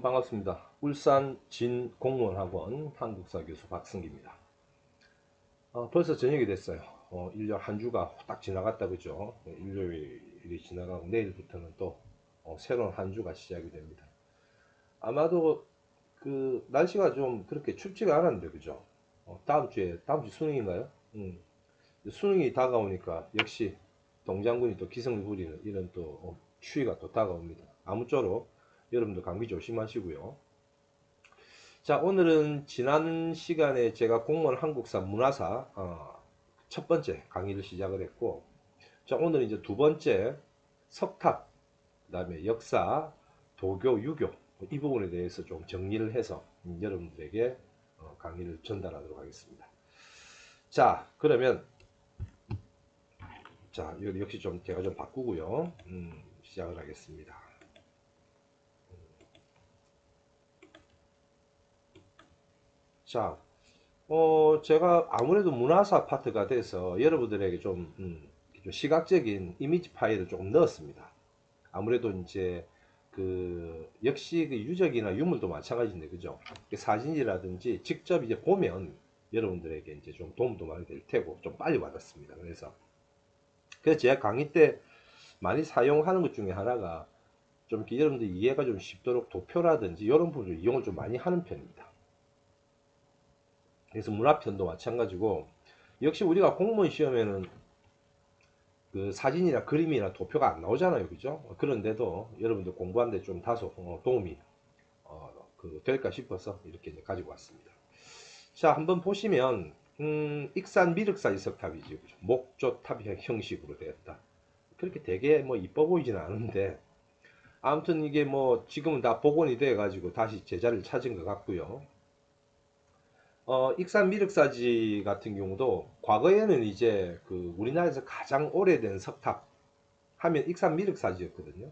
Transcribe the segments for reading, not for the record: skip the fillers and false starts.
반갑습니다. 울산 진공무원학원 한국사 교수 박승기입니다. 벌써 저녁이 됐어요. 1년 한 주가 딱 지나갔다 그죠? 일요일이 지나가고 내일부터는 또 새로운 한 주가 시작이 됩니다. 아마도 그 날씨가 좀 그렇게 춥지가 않았는데 그죠? 다음 주 수능인가요? 수능이 다가오니까 역시 동장군이 또 기승을 부리는 이런 또 추위가 또 다가옵니다. 아무쪼록 여러분도 감기 조심하시고요. 자, 오늘은 지난 시간에 제가 공무원 한국사 문화사 첫 번째 강의를 시작을 했고, 자, 오늘은 이제 두 번째 석탑, 그 다음에 역사, 도교, 유교 이 부분에 대해서 좀 정리를 해서 여러분들에게 강의를 전달하도록 하겠습니다. 자, 그러면 자, 역시 좀 제가 좀 바꾸고요. 시작을 하겠습니다. 자, 제가 아무래도 문화사 파트가 돼서 여러분들에게 좀 시각적인 이미지 파일을 조금 넣었습니다. 아무래도 이제 역시 그 유적이나 유물도 마찬가지인데, 그죠? 사진이라든지 직접 이제 보면 여러분들에게 이제 좀 도움도 많이 될 테고, 좀 빨리 와닿습니다. 그래서 제가 강의 때 많이 사용하는 것 중에 하나가 좀 이렇게 여러분들 이해가 좀 쉽도록 도표라든지 이런 부분을 이용을 좀 많이 하는 편입니다. 그래서 문화편도 마찬가지고, 역시 우리가 공무원 시험에는 그 사진이나 그림이나 도표가 안 나오잖아요, 그죠? 그런데도 여러분들 공부하는데 좀 다소 도움이 될까 싶어서 이렇게 이제 가지고 왔습니다. 자, 한번 보시면 익산 미륵사지 석탑이죠, 그죠? 목조탑 형식으로 되었다. 그렇게 되게 뭐 이뻐 보이지는 않은데, 아무튼 이게 뭐 지금은 다 복원이 돼 가지고 다시 제자리를 찾은 것 같고요. 익산 미륵사지 같은 경우도 과거에는 이제 그 우리나라에서 가장 오래된 석탑 하면 익산 미륵사지였거든요.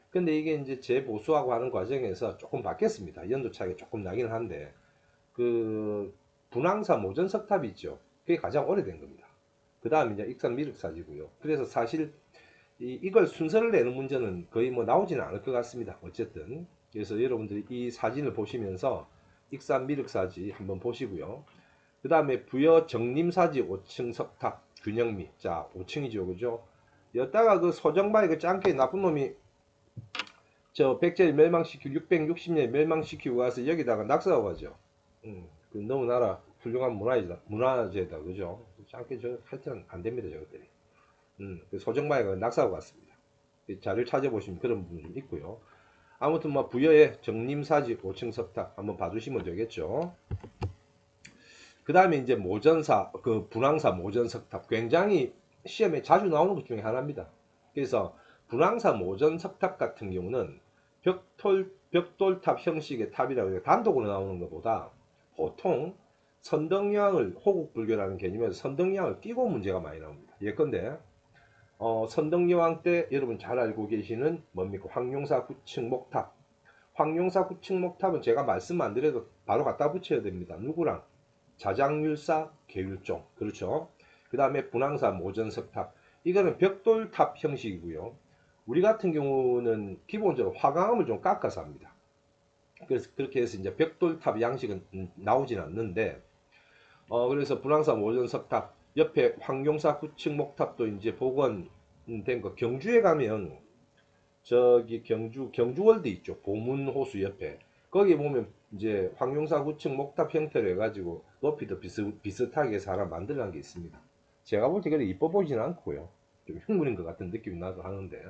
근데 이게 이제 재보수하고 하는 과정에서 조금 바뀌었습니다. 연도 차이가 조금 나긴 한데, 그 분황사 모전 석탑이 있죠. 그게 가장 오래된 겁니다. 그 다음에 이제 익산 미륵사지고요. 그래서 사실 이걸 순서를 내는 문제는 거의 뭐 나오지는 않을 것 같습니다. 어쨌든 그래서 여러분들이 이 사진을 보시면서 익산 미륵사지 한번 보시고요. 그 다음에 부여 정림사지 5층 석탑 균형미. 자, 5층이죠, 그죠? 여기다가 그 소정마이 그 짱깨 나쁜 놈이 저 백제를 멸망시키고 660년 멸망시키고 가서 여기다가 낙서하고 가죠. 그 너무나라 훌륭한 문화재다, 그죠? 짱깨 저 하여튼 안 됩니다, 저것들이. 그 소정마이가 낙서하고 갔습니다. 자료를 찾아보시면 그런 부분이 좀 있고요. 아무튼 뭐 부여의 정림사지 5층 석탑 한번 봐주시면 되겠죠. 그 다음에 이제 모전사, 그 분황사 모전석탑 굉장히 시험에 자주 나오는 것 중에 하나입니다. 그래서 분황사 모전석탑 같은 경우는 벽돌탑 형식의 탑이라고 해서 단독으로 나오는 것보다 보통 선덕여왕을 호국불교라는 개념에서 선덕여왕을 끼고 문제가 많이 나옵니다. 예컨대 선덕여왕 때 여러분 잘 알고 계시는 뭡니까? 황룡사 9층 목탑. 황룡사 9층 목탑은 제가 말씀 안 드려도 바로 갖다 붙여야 됩니다. 누구랑? 자장률사 계율종, 그렇죠. 그 다음에 분황사 모전석탑, 이거는 벽돌탑 형식이고요. 우리 같은 경우는 기본적으로 화강암을 좀 깎아서 합니다. 그래서 그렇게 해서 이제 벽돌탑 양식은 나오진 않는데, 그래서 분황사 모전석탑 옆에 황룡사 9층 목탑도 이제 복원된 거. 경주에 가면 저기 경주월드 있죠, 보문호수 옆에. 거기 보면 이제 황룡사 9층 목탑 형태로 해가지고 높이도 비슷하게 해서 하나 만들어낸 게 있습니다. 제가 볼 때 그래 이뻐 보이진 않고요. 좀 흉물인 것 같은 느낌이 나도 하는데,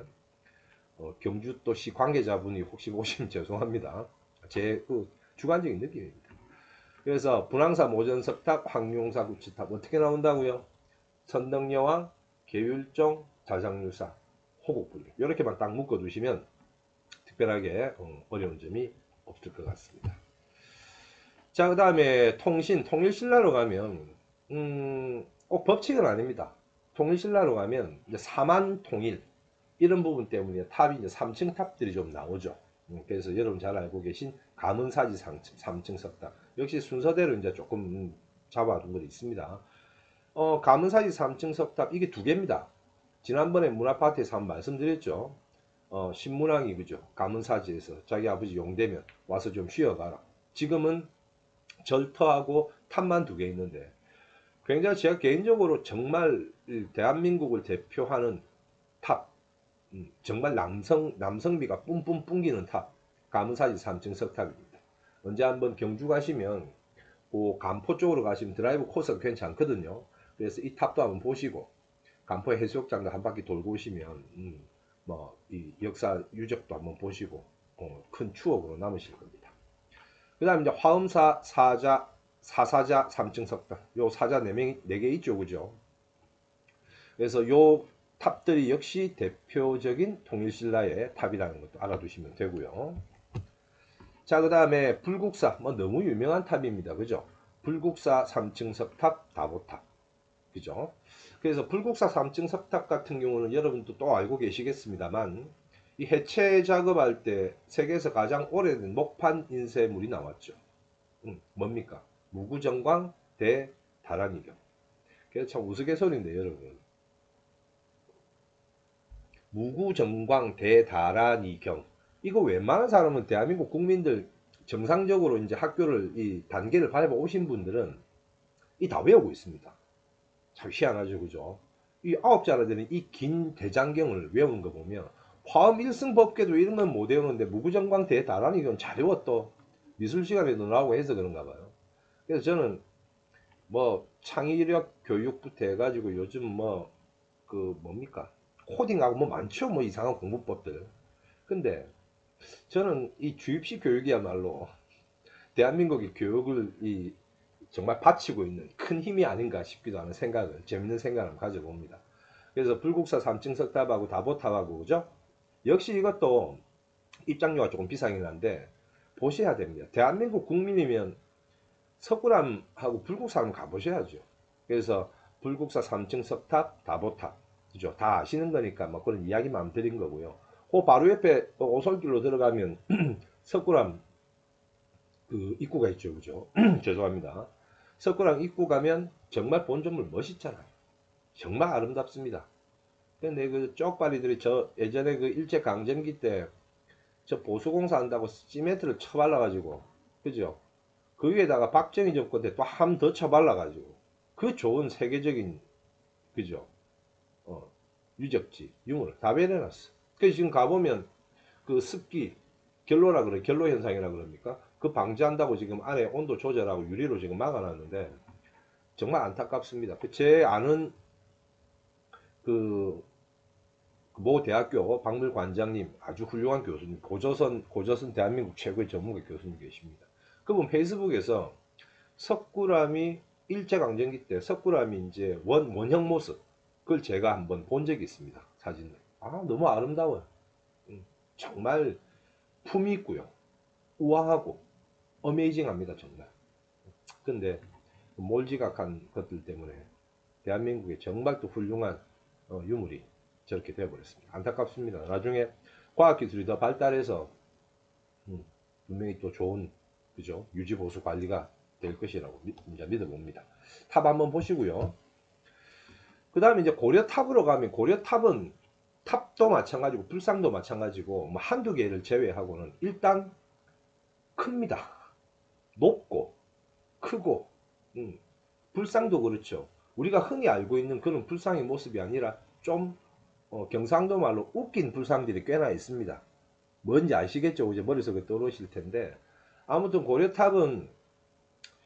경주도시 관계자분이 혹시 보시면 죄송합니다. 제 그 주관적인 느낌입니다. 그래서 분황사 모전석탑, 황룡사 9층탑 어떻게 나온다고요? 선덕여왕, 계율종, 자장률사, 호국불교 이렇게만 딱 묶어 두시면 특별하게 어려운 점이 없을 것 같습니다. 자, 그 다음에 통일신라로 가면 꼭 법칙은 아닙니다. 통일신라로 가면 이제 사만통일 이런 부분 때문에 탑이 이제 3층 탑들이 좀 나오죠. 그래서 여러분 잘 알고 계신 가문사지 3층 석탑 역시 순서대로 이제 조금 잡아둔 것이 있습니다. 가문사지 3층 석탑 이게 두 개입니다. 지난번에 문화파트에서 한번 말씀드렸죠. 신문왕이 그죠? 가문사지에서 자기 아버지 용되면 와서 좀 쉬어가라. 지금은 절터하고 탑만 두 개 있는데 굉장히 제가 개인적으로 정말 대한민국을 대표하는 탑, 정말 남성미가 뿜뿜 뿜기는 탑, 가문사지 3층 석탑입니다. 언제 한번 경주 가시면 그 간포 쪽으로 가시면 드라이브 코스가 괜찮거든요. 그래서 이 탑도 한번 보시고 간포 해수욕장도 한 바퀴 돌고 오시면 뭐 이 역사 유적도 한번 보시고 큰 추억으로 남으실 겁니다. 그 다음에 이제 화엄사 사사자 3층 석탑, 요 사자 4개 있죠, 그죠? 그래서 요 탑들이 역시 대표적인 통일신라의 탑이라는 것도 알아두시면 되고요. 자, 그 다음에 불국사, 뭐 너무 유명한 탑입니다, 그죠? 불국사 3층 석탑, 다보탑, 그죠? 그래서 불국사 3층 석탑 같은 경우는 여러분도 또 알고 계시겠습니다만 이 해체 작업할 때 세계에서 가장 오래된 목판 인쇄물이 나왔죠. 뭡니까? 무구정광 대다란이경. 그래서 참 우스갯소리인데 여러분. 무구정광 대다란이경. 이거 웬만한 사람은 대한민국 국민들 정상적으로 이제 학교를 이 단계를 밟아 오신 분들은 이 다 외우고 있습니다. 참 희한하죠, 그죠? 이 9자나 되는 이 긴 대장경을 외우는 거 보면 화엄 1승 법계도 이런 건 못 외우는데 무구정광 대다란이경 잘 외워 또 미술 시간에도 나오고 해서 그런가 봐요. 그래서 저는 뭐 창의력 교육부터 해가지고 요즘 뭐 그 뭡니까 코딩하고 뭐 많죠, 뭐 이상한 공부법들. 근데 저는 이 주입식 교육이야말로 대한민국의 교육을 이 정말 바치고 있는 큰 힘이 아닌가 싶기도 하는 생각을, 재밌는 생각을 가져봅니다. 그래서 불국사 3층 석탑하고 다보탑하고 그죠? 역시 이것도 입장료가 조금 비싸긴 한데 보셔야 됩니다. 대한민국 국민이면 석굴암하고 불국사 한번 가보셔야죠. 그래서 불국사 3층 석탑, 다보탑, 그죠? 다 아시는 거니까 뭐 그런 이야기만 드린 거고요. 그 바로 옆에 오솔길로 들어가면 석굴암 그 입구가 있죠, 그죠? 죄송합니다. 석굴암 입구 가면 정말 본점물 멋있잖아요. 정말 아름답습니다. 근데 그 쪽발이들이 저 예전에 그 일제 강점기 때 저 보수공사 한다고 시멘트를 쳐발라가지고, 그죠? 그 위에다가 박정희 정권 때 또 한 더 쳐발라가지고 그 좋은 세계적인, 그죠? 어, 유적지 유물을 다 배려놨어. 그래서 지금 가보면 그 습기 결로라 그래, 결로 현상이라 그럽니까? 그 방지한다고 지금 안에 온도 조절하고 유리로 지금 막아놨는데 정말 안타깝습니다. 제 아는 그 모 대학교 박물관장님, 아주 훌륭한 교수님, 고조선 대한민국 최고의 전문가 교수님 계십니다. 그분 페이스북에서 석굴암이 일제강점기 때 석굴암이 이제 원형 모습, 그걸 제가 한번 본 적이 있습니다. 사진을. 아, 너무 아름다워요. 정말 품이 있고요. 우아하고 어메이징합니다, 정말. 근데 몰지각한 것들 때문에 대한민국의 정말 또 훌륭한 유물이 저렇게 되어버렸습니다. 안타깝습니다. 나중에 과학기술이 더 발달해서 분명히 또 좋은, 그죠? 유지보수 관리가 될 것이라고 이제 믿어봅니다. 탑 한번 보시고요. 그 다음에 이제 고려탑으로 가면 고려탑은 탑도 마찬가지고 불상도 마찬가지고 뭐 한두 개를 제외하고는 일단 큽니다. 높고 크고 불상도 그렇죠. 우리가 흔히 알고 있는 그런 불상의 모습이 아니라 좀 경상도 말로 웃긴 불상들이 꽤나 있습니다. 뭔지 아시겠죠? 이제 머릿속에 떠오르실 텐데 아무튼 고려탑은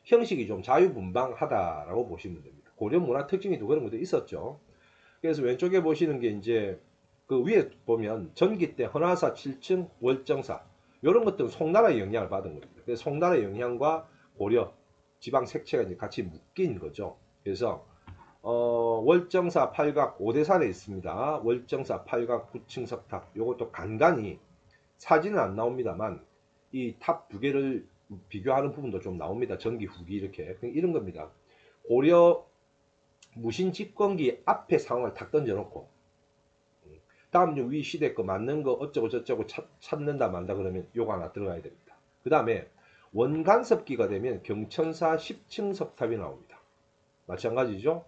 형식이 좀 자유분방하다라고 보시면 됩니다. 고려 문화 특징이 또 그런 것도 있었죠. 그래서 왼쪽에 보시는 게 이제 그 위에 보면 전기대 헌화사 7층 월정사 이런 것들은 송나라의 영향을 받은 겁니다. 그래서 송나라의 영향과 고려 지방 색채가 이제 같이 묶인 거죠. 그래서 월정사 팔각 오대산에 있습니다. 월정사 팔각 9층 석탑 이것도 간간히 사진은 안 나옵니다만 이 탑 두 개를 비교하는 부분도 좀 나옵니다. 전기 후기 이렇게 이런 겁니다. 고려 무신 집권기 앞에 상황을 탁 던져놓고 다음 위 시대 거 맞는 거 어쩌고 저쩌고 찾는다 만다 그러면 요거 하나 들어가야 됩니다. 그 다음에 원간섭기가 되면 경천사 10층 석탑이 나옵니다. 마찬가지죠.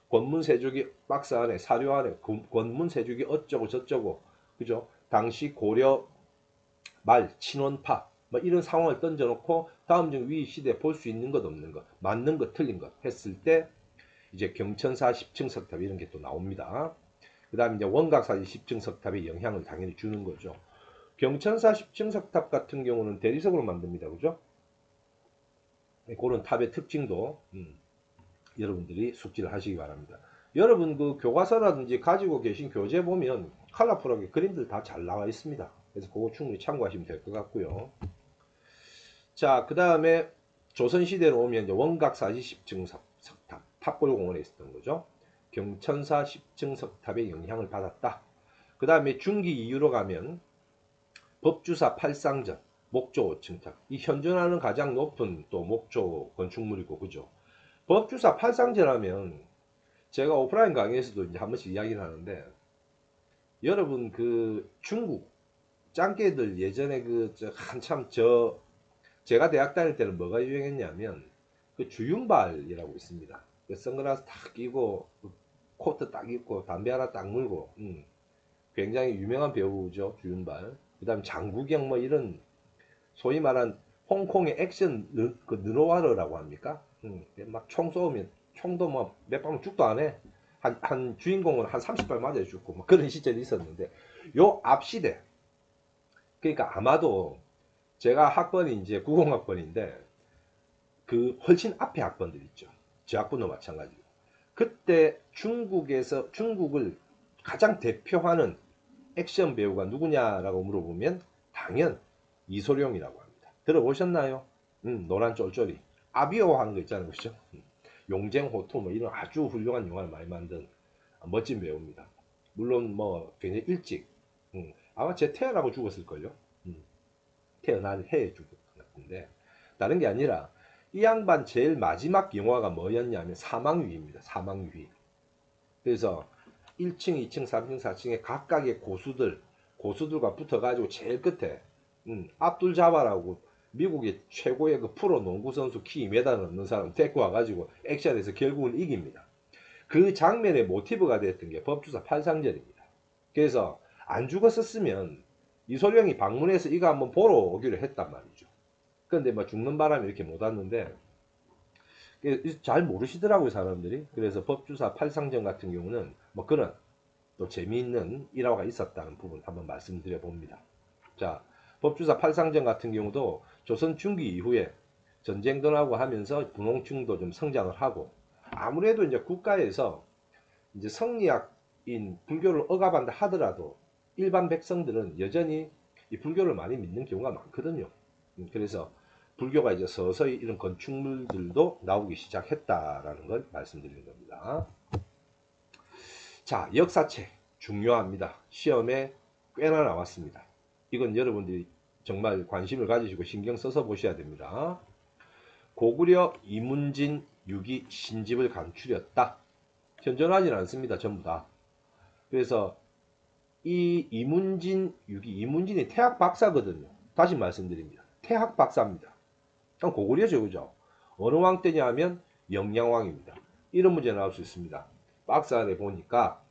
권문세족이 박스 안에 사료 안에 권문세족이 어쩌고 저쩌고, 그죠? 당시 고려 말 친원파 뭐 이런 상황을 던져놓고 다음 중 위 시대에 볼 수 있는 것 없는 것, 맞는 것 틀린 것 했을 때 이제 경천사 10층 석탑 이런 게 또 나옵니다. 그 다음에 이제 원각사지 10층 석탑에 영향을 당연히 주는 거죠. 경천사 10층 석탑 같은 경우는 대리석으로 만듭니다. 그죠? 그런 탑의 특징도 여러분들이 숙지를 하시기 바랍니다. 여러분 그 교과서라든지 가지고 계신 교재 보면 컬러풀하게 그림들 다 잘 나와 있습니다. 그래서 그거 충분히 참고하시면 될 것 같고요. 자, 그 다음에 조선시대로 오면 이제 원각사지 10층 석탑, 탑골공원에 있었던 거죠. 경천사 10층 석탑의 영향을 받았다. 그 다음에 중기 이후로 가면 법주사 팔상전, 목조 5층탑. 이 현존하는 가장 높은 또 목조 건축물이고, 그죠? 법주사 팔상전 하면 제가 오프라인 강의에서도 이제 한 번씩 이야기를 하는데, 여러분 그 중국 짱깨들 예전에 한참 제가 대학 다닐 때는 뭐가 유행했냐면 그 주윤발이라고 있습니다. 그 선글라스 딱 끼고 코트 딱 입고 담배 하나 딱 물고 굉장히 유명한 배우죠, 주윤발. 그 다음 장국영 뭐 이런 소위 말한 홍콩의 액션 그 느로와르라고 합니까? 막 총 쏘면 총도 뭐 몇 발만 죽도 안 해. 한 주인공은 한 30발 맞아 죽고 뭐 그런 시절이 있었는데 요 앞시대 그러니까 아마도 제가 학번이 이제 90학번인데 그 훨씬 앞에 학번들 있죠. 제 학번도 마찬가지고. 그때 중국을 가장 대표하는 액션 배우가 누구냐라고 물어보면 당연 이소룡이라고 합니다. 들어보셨나요? 노란 쫄쫄이. 아비오 하는 거 있잖아요. 그죠? 용쟁호투 뭐 이런 아주 훌륭한 영화를 많이 만든 멋진 배우입니다. 물론 뭐 굉장히 일찍 아마 제 태어나고 죽었을걸요. 태어난 해에 죽었던 것 같은데 다른 게 아니라 이 양반 제일 마지막 영화가 뭐였냐면 사망위기입니다. 사망위기. 그래서 1층, 2층, 3층, 4층에 각각의 고수들과 붙어가지고 제일 끝에 압둘 자바라고 미국의 최고의 그 프로 농구 선수 키 2m 넘는 사람 데리고 와가지고 액션에서 결국은 이깁니다. 그 장면의 모티브가 됐던 게 법주사 팔상전입니다. 그래서 안 죽었었으면 이소룡이 방문해서 이거 한번 보러 오기로 했단 말이죠. 그런데 뭐 죽는 바람에 이렇게 못 왔는데 잘 모르시더라고요 사람들이. 그래서 법주사 팔상전 같은 경우는 뭐 그런 또 재미있는 일화가 있었다는 부분 한번 말씀드려 봅니다. 자, 법주사 팔상전 같은 경우도 조선 중기 이후에 전쟁도 나고 하면서 분홍층도 좀 성장을 하고 아무래도 이제 국가에서 이제 성리학인 불교를 억압한다 하더라도 일반 백성들은 여전히 이 불교를 많이 믿는 경우가 많거든요. 그래서 불교가 이제 서서히 이런 건축물들도 나오기 시작했다라는 걸 말씀드리는 겁니다. 자, 역사책 중요합니다. 시험에 꽤나 나왔습니다. 이건 여러분들이 정말 관심을 가지시고 신경 써서 보셔야 됩니다. 고구려 이문진 유기 신집을 감추렸다. 현존하지는 않습니다. 전부 다. 그래서 이 이문진이 태학 박사거든요. 다시 말씀드립니다. 태학 박사입니다. 고구려죠, 그죠? 어느 왕 때냐 하면 영양왕입니다. 이런 문제 나올 수 있습니다. 박사에 보니까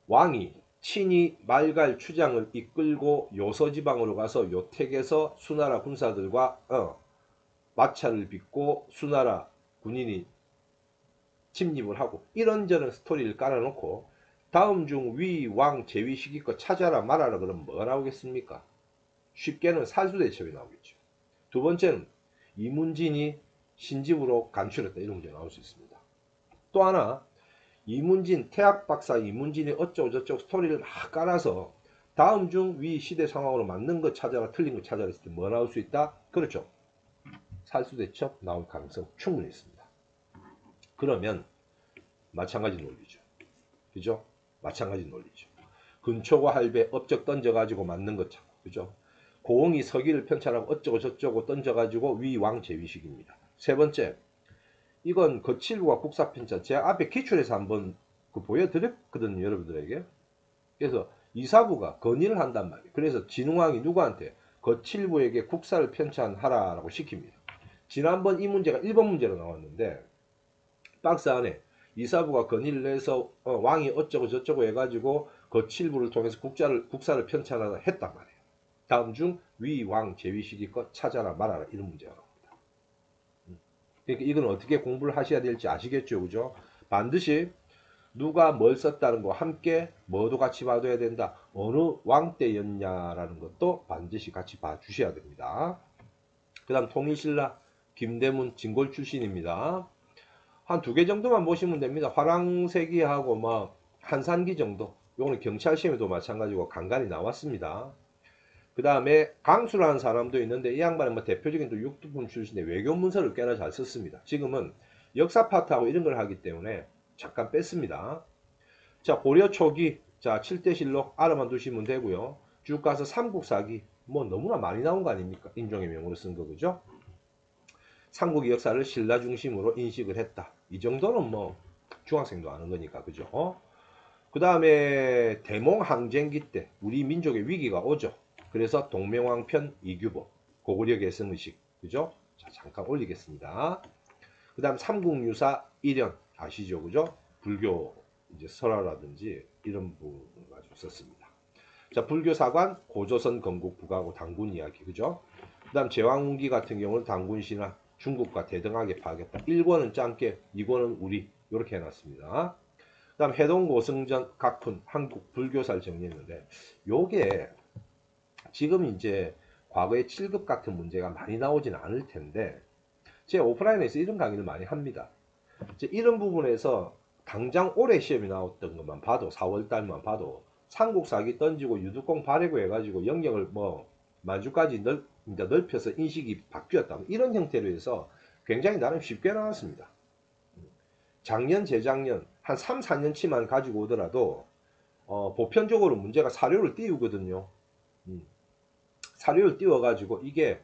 왕이 친히 말갈 추장을 이끌고 요서지방으로 가서 요택에서 수나라 군사들과 마차를 빚고 수나라 군인이 침입을 하고 이런저런 스토리를 깔아놓고 다음 중 위 왕 제위시기껏 찾아라 말아라 그러면 뭐가 나오겠습니까? 쉽게는 살수대첩이 나오겠죠. 두 번째는 이문진이 신집으로 감출했다 이런 문제 나올 수 있습니다. 또 하나 이문진 태학 박사 이문진이 어쩌고 저쩌고 스토리를 막 깔아서 다음 중 위 시대 상황으로 맞는 거 찾아라 틀린 거 찾아라 했을 때 뭐 나올 수 있다? 그렇죠. 살수대첩 나올 가능성 충분히 있습니다. 그러면 마찬가지 논리죠. 그죠? 마찬가지 논리죠. 근초과 할배 업적 던져가지고 맞는 것 찾고 그죠? 고흥이 서기를 편찬하고 어쩌고 저쩌고 던져가지고 위왕 제위식입니다. 세 번째, 이건 거칠부와 국사편찬 제가 앞에 기출해서 한번 보여드렸거든요 여러분들에게. 그래서 이사부가 건의를 한단 말이에요. 그래서 진흥왕이 누구한테 거칠부에게 국사를 편찬하라라고 시킵니다. 지난번 이 문제가 1번 문제로 나왔는데 박스 안에 이사부가 건의를 내서 왕이 어쩌고 저쩌고 해가지고 거칠부를 통해서 국사를 편찬하다 했단 말이에요. 다음 중 위, 왕, 제위시기껏 찾아라 말아라 이런 문제가 나옵니다. 그러니까 이건 어떻게 공부를 하셔야 될지 아시겠죠, 그죠? 반드시 누가 뭘 썼다는 거 함께 뭐도 같이 봐둬야 된다. 어느 왕 때였냐라는 것도 반드시 같이 봐주셔야 됩니다. 그 다음 통일신라 김대문 진골 출신입니다. 한 두 개 정도만 보시면 됩니다. 화랑세기하고 뭐 한산기 정도. 요거는 경찰 시험에도 마찬가지고 간간히 나왔습니다. 그 다음에 강수라는 사람도 있는데 이 양반은 뭐 대표적인 또 육두품 출신의 외교 문서를 꽤나 잘 썼습니다. 지금은 역사 파트하고 이런 걸 하기 때문에 잠깐 뺐습니다. 자, 고려 초기, 자, 7대실록 알아만 두시면 되고요. 쭉 가서 삼국사기, 뭐 너무나 많이 나온 거 아닙니까? 인종의 명으로 쓴 거, 그죠? 삼국의 역사를 신라 중심으로 인식을 했다. 이 정도는 뭐 중학생도 아는 거니까, 그죠? 그 다음에 대몽항쟁기 때 우리 민족의 위기가 오죠. 그래서 동명왕편 이규보, 고구려 개성의식, 그죠? 자, 잠깐 올리겠습니다. 그 다음 삼국유사 일연 아시죠, 그죠? 불교 이제 설화라든지 이런 부분을 가지고 썼습니다. 자, 불교사관 고조선 건국 북하고 당군 이야기, 그죠? 그 다음 제왕운기 같은 경우는 당군신화 중국과 대등하게 파악했다. 1권은 짱깨, 2권은 우리 이렇게 해놨습니다. 그 다음 해동고승전 각훈 한국 불교사를 정리했는데 요게 지금 이제 과거에 7급 같은 문제가 많이 나오진 않을 텐데 제가 오프라인에서 이런 강의를 많이 합니다. 이런 부분에서 당장 올해 시험이 나왔던 것만 봐도 4월달만 봐도 삼국사기 던지고 유두공 바래고 해가지고 영역을 뭐 만주까지 넓혀서 인식이 바뀌었다. 이런 형태로 해서 굉장히 나름 쉽게 나왔습니다. 작년, 재작년 한 3, 4년치만 가지고 오더라도 보편적으로 문제가 사료를 띄우거든요. 사료를 띄워가지고 이게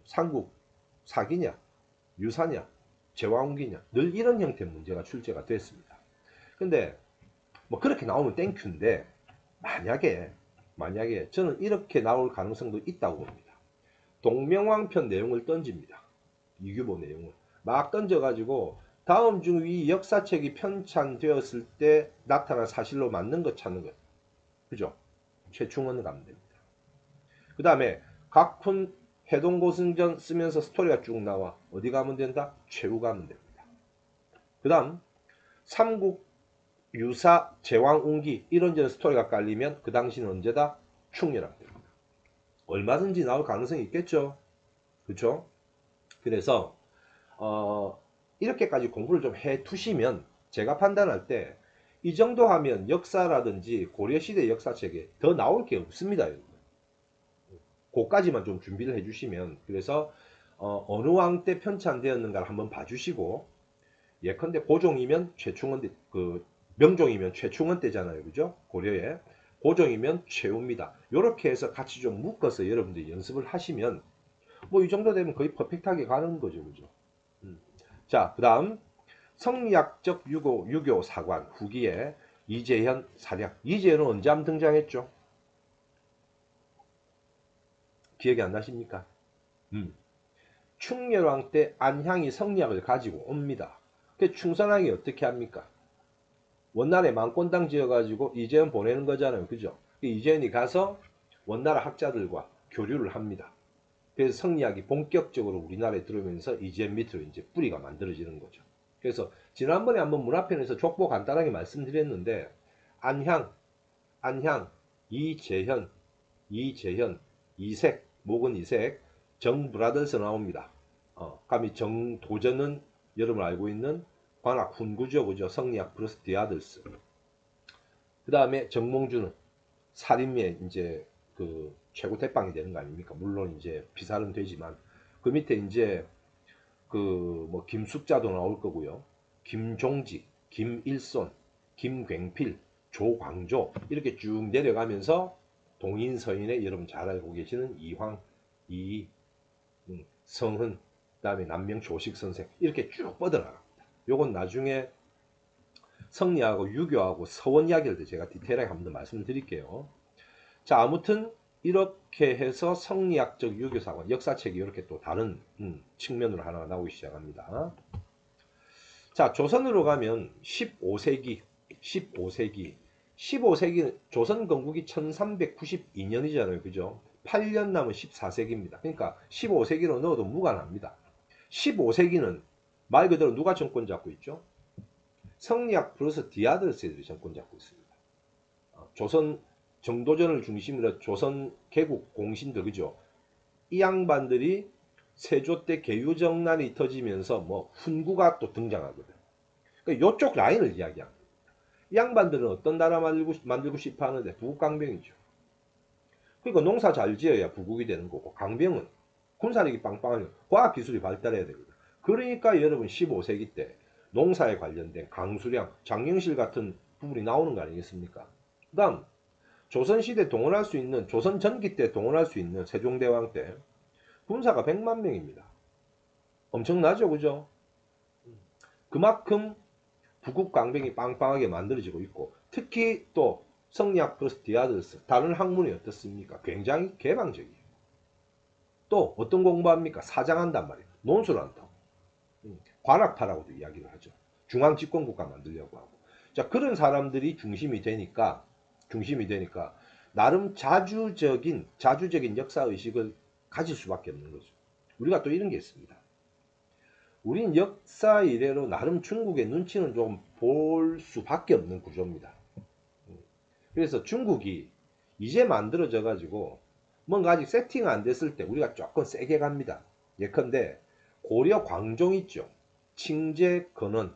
삼국 사기냐, 유사냐, 제왕기냐 늘 이런 형태의 문제가 출제가 됐습니다. 근데 뭐 그렇게 나오면 땡큐인데 만약에 저는 이렇게 나올 가능성도 있다고 봅니다. 동명왕편 내용을 던집니다. 이규보 내용을 막 던져가지고 다음 중 이 역사책이 편찬되었을 때 나타난 사실로 맞는 것 찾는 것. 그죠? 최충원을 가면 됩니다. 그 다음에 각훈 해동고승전 쓰면서 스토리가 쭉 나와. 어디 가면 된다? 최후 가면 됩니다. 그 다음 삼국 유사 제왕운기 이런저런 스토리가 깔리면 그 당시는 언제다? 충렬하게 됩니다. 얼마든지 나올 가능성이 있겠죠. 그렇죠? 그래서 이렇게까지 공부를 좀 해 두시면 제가 판단할 때 이 정도 하면 역사라든지 고려시대 역사책에 더 나올 게 없습니다. 그까지만 좀 준비를 해 주시면 그래서 어느 왕 때 편찬되었는가를 한번 봐주시고 예컨대 고종이면 최충원 때, 명종이면 최충원 때잖아요. 그죠? 고려에. 고종이면 최후입니다. 이렇게 해서 같이 좀 묶어서 여러분들이 연습을 하시면 뭐 이 정도 되면 거의 퍼펙트하게 가는 거죠. 그죠? 자, 그 다음 성리학적 유교 사관 후기에 이재현 사략. 이재현은 언제 한번 등장했죠? 기억이 안 나십니까? 충렬왕 때 안향이 성리학을 가지고 옵니다. 그 충선왕이 어떻게 합니까? 원나라에 망권당 지어가지고 이재현 보내는 거잖아요. 그죠? 이재현이 가서 원나라 학자들과 교류를 합니다. 그래서 성리학이 본격적으로 우리나라에 들어오면서 이재현 밑으로 이제 뿌리가 만들어지는 거죠. 그래서 지난번에 한번 문화편에서 족보 간단하게 말씀드렸는데 안향, 이재현, 이색, 목은 이색, 정브라더스 나옵니다. 감히 정도전은 여러분 알고 있는 관악 훈구죠. 그죠? 성리학 플러스 디아들스. 그 다음에 정몽주는 살인미에 이제 그 최고 대빵이 되는 거 아닙니까? 물론 이제 피살은 되지만 그 밑에 이제 그 뭐 김숙자도 나올 거고요. 김종지, 김일손, 김굉필, 조광조 이렇게 쭉 내려가면서 동인서인에 여러분 잘 알고 계시는 이황, 성흔, 그다음에 남명 조식 선생 이렇게 쭉 뻗어나갑니다. 요건 나중에 성리하고 유교하고 서원 이야기를 제가 디테일하게 한번 더 말씀을 드릴게요. 자, 아무튼 이렇게 해서 성리학적 유교사관 역사책이 이렇게 또 다른 측면으로 하나 나오기 시작합니다. 자, 조선으로 가면 15세기 15세기 조선 건국이 1392년이잖아요. 그죠? 8년 남은 14세기입니다. 그러니까 15세기로 넣어도 무관합니다. 15세기는 말 그대로 누가 정권 잡고 있죠? 성리학 플러스 디아드르스들이 정권 잡고 있습니다. 조선 정도전을 중심으로 조선 개국 공신들, 그죠? 이 양반들이 세조 때 개유정난이 터지면서 뭐 훈구가 또 등장하거든. 그러니까 요쪽 라인을 이야기합니다. 이 양반들은 어떤 나라 만들고 싶어 하는데 부국강병이죠. 그러니까 농사 잘 지어야 부국이 되는 거고, 강병은 군사력이 빵빵하면 과학기술이 발달해야 되거든. 그러니까 여러분 15세기 때 농사에 관련된 강수량, 장영실 같은 부분이 나오는 거 아니겠습니까? 그 다음 조선시대 동원할 수 있는, 조선 전기 때 동원할 수 있는, 세종대왕 때 군사가 100만 명입니다. 엄청나죠, 그죠? 그만큼 부국 강병이 빵빵하게 만들어지고 있고, 특히 또 성리학 플러스 디아드스 다른 학문이 어떻습니까? 굉장히 개방적이에요. 또 어떤 공부합니까? 사장한단 말이에요. 논술을 한다고. 관학파라고도 이야기를 하죠. 중앙집권국가 만들려고 하고. 자, 그런 사람들이 중심이 되니까 나름 자주적인 역사의식을 가질 수밖에 없는 거죠. 우리가 또 이런 게 있습니다. 우린 역사 이래로 나름 중국의 눈치는 좀 볼 수밖에 없는 구조입니다. 그래서 중국이 이제 만들어져 가지고 뭔가 아직 세팅 안 됐을 때 우리가 조금 세게 갑니다. 예컨대 고려 광종 있죠. 칭제 근원,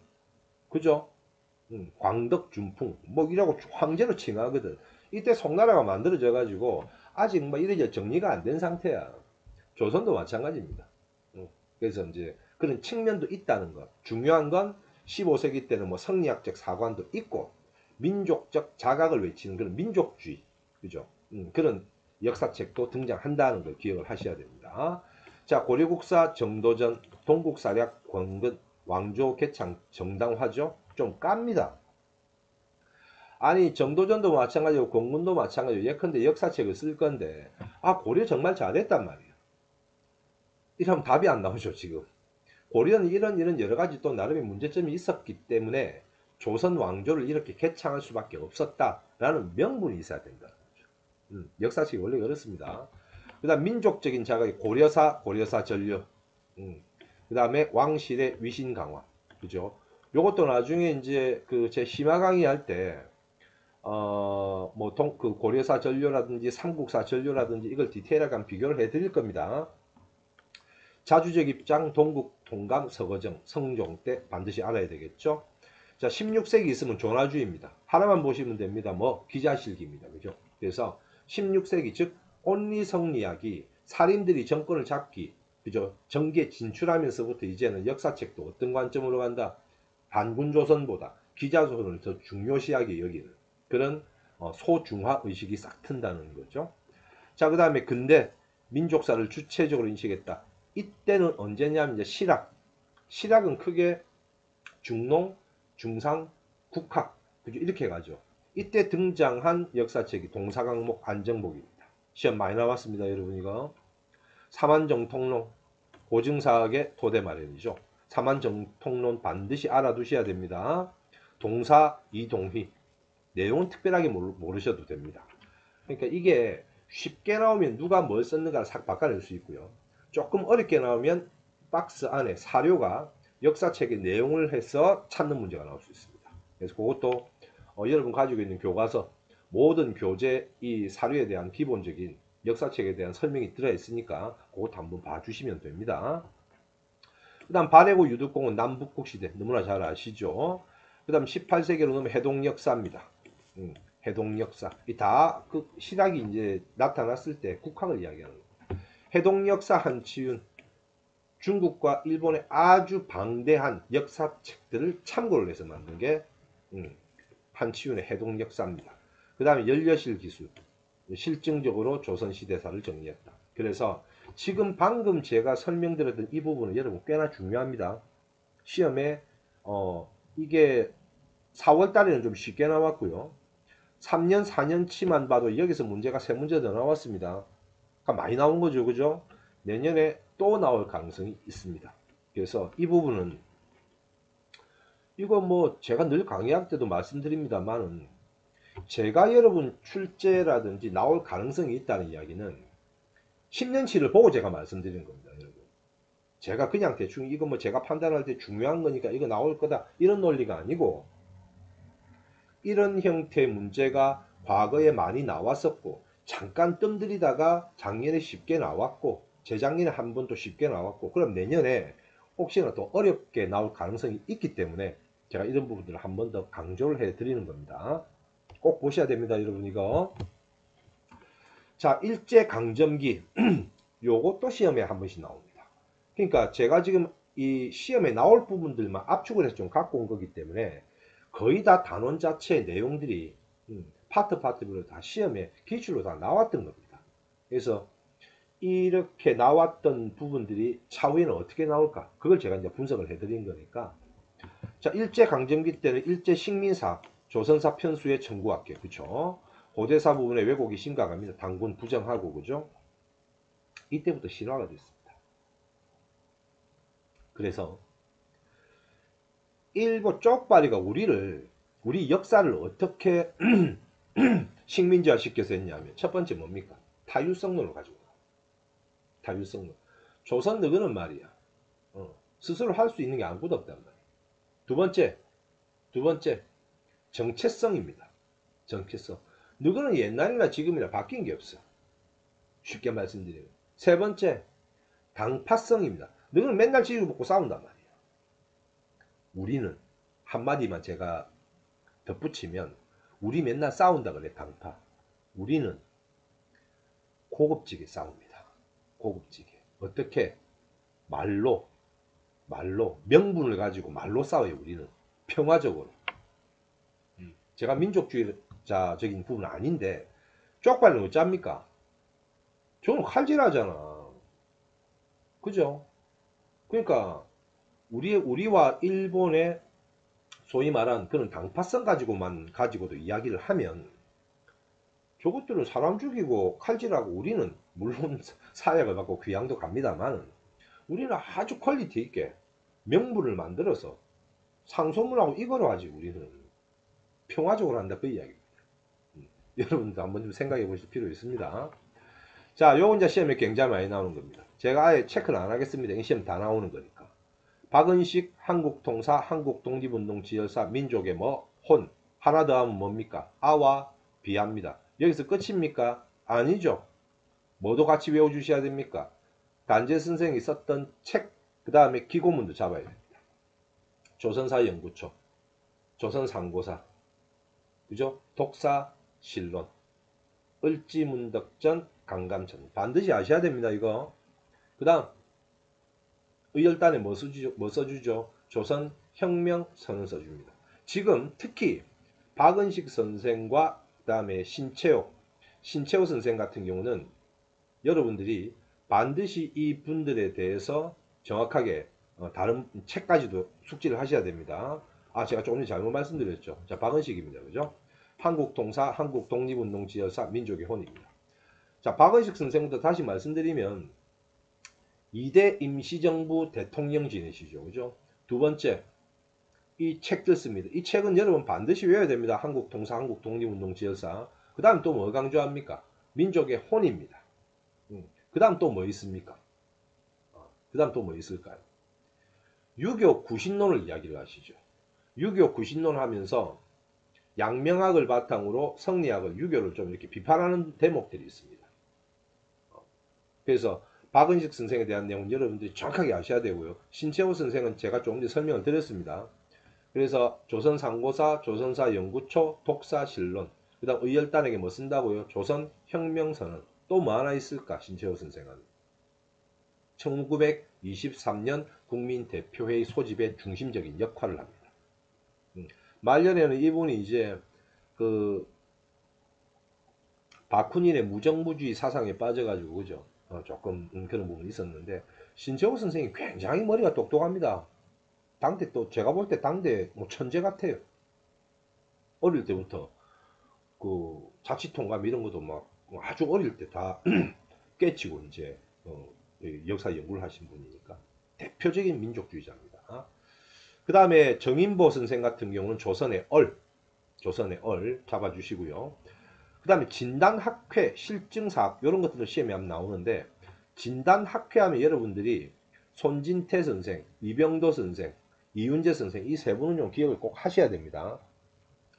그죠? 광덕 준풍 뭐 이라고 황제로 칭하거든. 이때 송나라가 만들어져 가지고 아직 뭐 이래저래 정리가 안 된 상태야. 조선도 마찬가지입니다. 그래서 이제 그런 측면도 있다는 것. 중요한 건 15세기 때는 뭐 성리학적 사관도 있고 민족적 자각을 외치는 그런 민족주의, 그죠? 그런 역사책도 등장한다는 걸 기억을 하셔야 됩니다. 자, 고려국사, 정도전, 동국사략, 권근, 왕조, 개창, 정당화죠. 좀 깝니다. 아니 정도전도 마찬가지고 권근도 마찬가지고 예컨대 역사책을 쓸 건데 고려 정말 잘했단 말이에요. 이러면 답이 안 나오죠 지금. 고려는 이런 여러 가지 또 나름의 문제점이 있었기 때문에 조선 왕조를 이렇게 개창할 수밖에 없었다라는 명분이 있어야 된다는 거죠. 역사책이 원래 그렇습니다. 그다음 민족적인 자각의 고려사 전류. 그 다음에 왕실의 위신 강화. 그죠? 요것도 나중에 이제 그 제 심화 강의 할 때, 그 고려사 전류라든지 삼국사 전류라든지 이걸 디테일하게 한번 비교를 해 드릴 겁니다. 자주적 입장, 동국, 통감, 서거정, 성종 때 반드시 알아야 되겠죠? 자, 16세기 있으면 조나주의입니다. 하나만 보시면 됩니다. 뭐, 기자실기입니다. 그죠? 그래서 16세기, 즉, 온리성리학이 살인들이 정권을 잡기, 그죠? 정계 진출하면서부터 이제는 역사책도 어떤 관점으로 간다? 반군조선보다 기자조선을 더 중요시하게 여기는 그런 소중화 의식이 싹 튼다는 거죠. 자, 그 다음에 근대 민족사를 주체적으로 인식했다. 이때는 언제냐면 이제 실학은 크게 중농, 중상, 국학, 그죠? 이렇게 가죠. 이때 등장한 역사책이 동사강목 안정복입니다. 시험 많이 나왔습니다, 여러분. 이거 삼한정통론, 고증사학의 토대 마련이죠. 삼한정통론 반드시 알아두셔야 됩니다. 동사 이동휘, 내용은 특별하게 모르셔도 됩니다. 그러니까 이게 쉽게 나오면 누가 뭘 썼는가를 싹 바꿔낼 수 있고요. 조금 어렵게 나오면 박스 안에 사료가 역사책의 내용을 해서 찾는 문제가 나올 수 있습니다. 그래서 그것도 여러분 가지고 있는 교과서 모든 교재 이 사료에 대한 기본적인 역사책에 대한 설명이 들어있으니까 그것도 한번 봐주시면 됩니다. 그 다음 발해고 유득공은 남북국 시대 너무나 잘 아시죠. 그 다음 18세기로 넘으면 해동역사입니다. 해동역사 다 그 실학이 이제 나타났을 때 국학을 이야기하는 거예요. 해동역사 한치윤 중국과 일본의 아주 방대한 역사책들을 참고를 해서 만든 게 한치윤의 해동역사입니다. 그 다음에 연려실 기술 실증적으로 조선시대사를 정리했다. 그래서 지금 방금 제가 설명드렸던 이 부분은 여러분 꽤나 중요합니다. 시험에 이게 4월 달에는 좀 쉽게 나왔고요. 3년, 4년치만 봐도 여기서 문제가 3문제 더 나왔습니다. 그러니까 많이 나온 거죠. 그죠? 내년에 또 나올 가능성이 있습니다. 그래서 이 부분은 이거 뭐 제가 늘 강의할 때도 말씀드립니다만은 제가 여러분 출제라든지 나올 가능성이 있다는 이야기는 10년치를 보고 제가 말씀드린 겁니다, 여러분. 제가 그냥 대충 이거 뭐 제가 판단할 때 중요한 거니까 이거 나올 거다 이런 논리가 아니고, 이런 형태의 문제가 과거에 많이 나왔었고 잠깐 뜸들이다가 작년에 쉽게 나왔고 재작년에 한 번 또 쉽게 나왔고, 그럼 내년에 혹시나 더 어렵게 나올 가능성이 있기 때문에 제가 이런 부분들을 한 번 더 강조를 해 드리는 겁니다. 꼭 보셔야 됩니다, 여러분. 이거 자, 일제강점기 요것도 시험에 한 번씩 나옵니다. 그러니까 제가 지금 이 시험에 나올 부분들만 압축을 해서 좀 갖고 온 거기 때문에 거의 다 단원 자체의 내용들이 파트별로 다 시험에 기출로 다 나왔던 겁니다. 그래서 이렇게 나왔던 부분들이 차후에는 어떻게 나올까, 그걸 제가 이제 분석을 해드린 거니까. 자, 일제강점기 때는 일제식민사, 조선사 편수의 청구학계, 그쵸? 고대사 부분의 왜곡이 심각합니다. 당군 부정하고, 그죠? 이때부터 신화가 됐습니다. 그래서 일본 쪽발이가 우리 역사를 어떻게 식민지화 시켜서 했냐면, 첫 번째 뭡니까? 타율성론을 가지고 나와요. 타율성론. 조선 너그는 말이야, 스스로 할 수 있는 게 아무것도 없단 말이야. 두 번째 정체성입니다. 정체성. 너그는 옛날이나 지금이나 바뀐 게 없어. 쉽게 말씀드리면. 세 번째, 당파성입니다. 너는 맨날 지지고 먹고 싸운단 말이야. 우리는, 한마디만 제가 덧붙이면, 우리 맨날 싸운다 그래, 당파. 우리는 고급지게 싸웁니다. 고급지게. 어떻게? 말로, 명분을 가지고 말로 싸워요, 우리는. 평화적으로. 제가 민족주의자적인 부분은 아닌데, 쪽발은 어쩝니까? 저는 칼질하잖아. 그죠? 그러니까 우리와 일본의 소위 말한 그런 당파성 가지고도 이야기를 하면, 저것들은 사람 죽이고 칼질하고, 우리는 물론 사약을 받고 귀향도 갑니다만, 우리는 아주 퀄리티 있게 명분을 만들어서 상소문하고 이거로 하지. 우리는 평화적으로 한다, 그 이야기입니다. 여러분도 한번 좀 생각해 보실 필요 있습니다. 자, 요건 이제 시험에 굉장히 많이 나오는 겁니다. 제가 아예 체크는 안 하겠습니다. 이 시험 다 나오는 거니까. 박은식, 한국통사, 한국독립운동지열사, 민족의 혼. 하나 더 하면 뭡니까? 아와 비합니다. 여기서 끝입니까? 아니죠. 뭐도 같이 외워주셔야 됩니까? 단재 선생이 썼던 책, 그 다음에 기고문도 잡아야 됩니다. 조선사 연구초, 조선상고사, 그죠? 독사, 실론, 을지문덕전, 강감천. 반드시 아셔야 됩니다, 이거. 그 다음, 의열단에 뭐 써주죠? 조선혁명선을 써줍니다. 지금 특히 박은식 선생과 그 다음에 신채호 선생 같은 경우는 여러분들이 반드시 이 분들에 대해서 정확하게 다른 책까지도 숙지를 하셔야 됩니다. 아, 제가 조금 전에 잘못 말씀드렸죠. 자, 박은식입니다. 그죠? 한국통사, 한국독립운동지열사, 민족의 혼입니다. 자, 박은식 선생부터 다시 말씀드리면 2대 임시정부 대통령 지내시죠. 그죠? 두 번째, 이 책들 씁니다. 이 책은 여러분 반드시 외워야 됩니다. 한국통사, 한국독립운동지열사. 그 다음 또 뭐 강조합니까? 민족의 혼입니다. 그 다음 또 뭐 있습니까? 그 다음 또 뭐 있을까요? 유교 구신론을 이야기를 하시죠. 유교 구신론 하면서 양명학을 바탕으로 성리학을, 유교를 좀 이렇게 비판하는 대목들이 있습니다. 그래서 박은식 선생에 대한 내용은 여러분들이 정확하게 아셔야 되고요. 신채호 선생은 제가 조금 전에 설명을 드렸습니다. 그래서 조선상고사, 조선사 연구초, 독사실론, 그 다음 의열단에게 뭐 쓴다고요? 조선혁명선언. 또 뭐 하나 있을까? 신채호 선생은 1923년 국민대표회의 소집의 중심적인 역할을 합니다. 말년에는 이분이 이제 그 바쿠닌의 무정부주의 사상에 빠져가지고, 그죠? 조금 그런 부분이 있었는데, 신채호 선생이 굉장히 머리가 똑똑합니다. 당대 또 제가 볼 때 당대 뭐 천재 같아요. 어릴 때부터 그 자치통감 이런 것도 막 아주 어릴 때 다 깨치고 이제 역사 연구를 하신 분이니까 대표적인 민족주의자입니다. 그 다음에 정인보 선생 같은 경우는 조선의 얼, 조선의 얼 잡아주시고요. 그 다음에 진단학회, 실증사학 이런 것들은 시험에 한번 나오는데 진단학회 하면 여러분들이 손진태 선생, 이병도 선생, 이윤재 선생 이 세 분은 좀 기억을 꼭 하셔야 됩니다.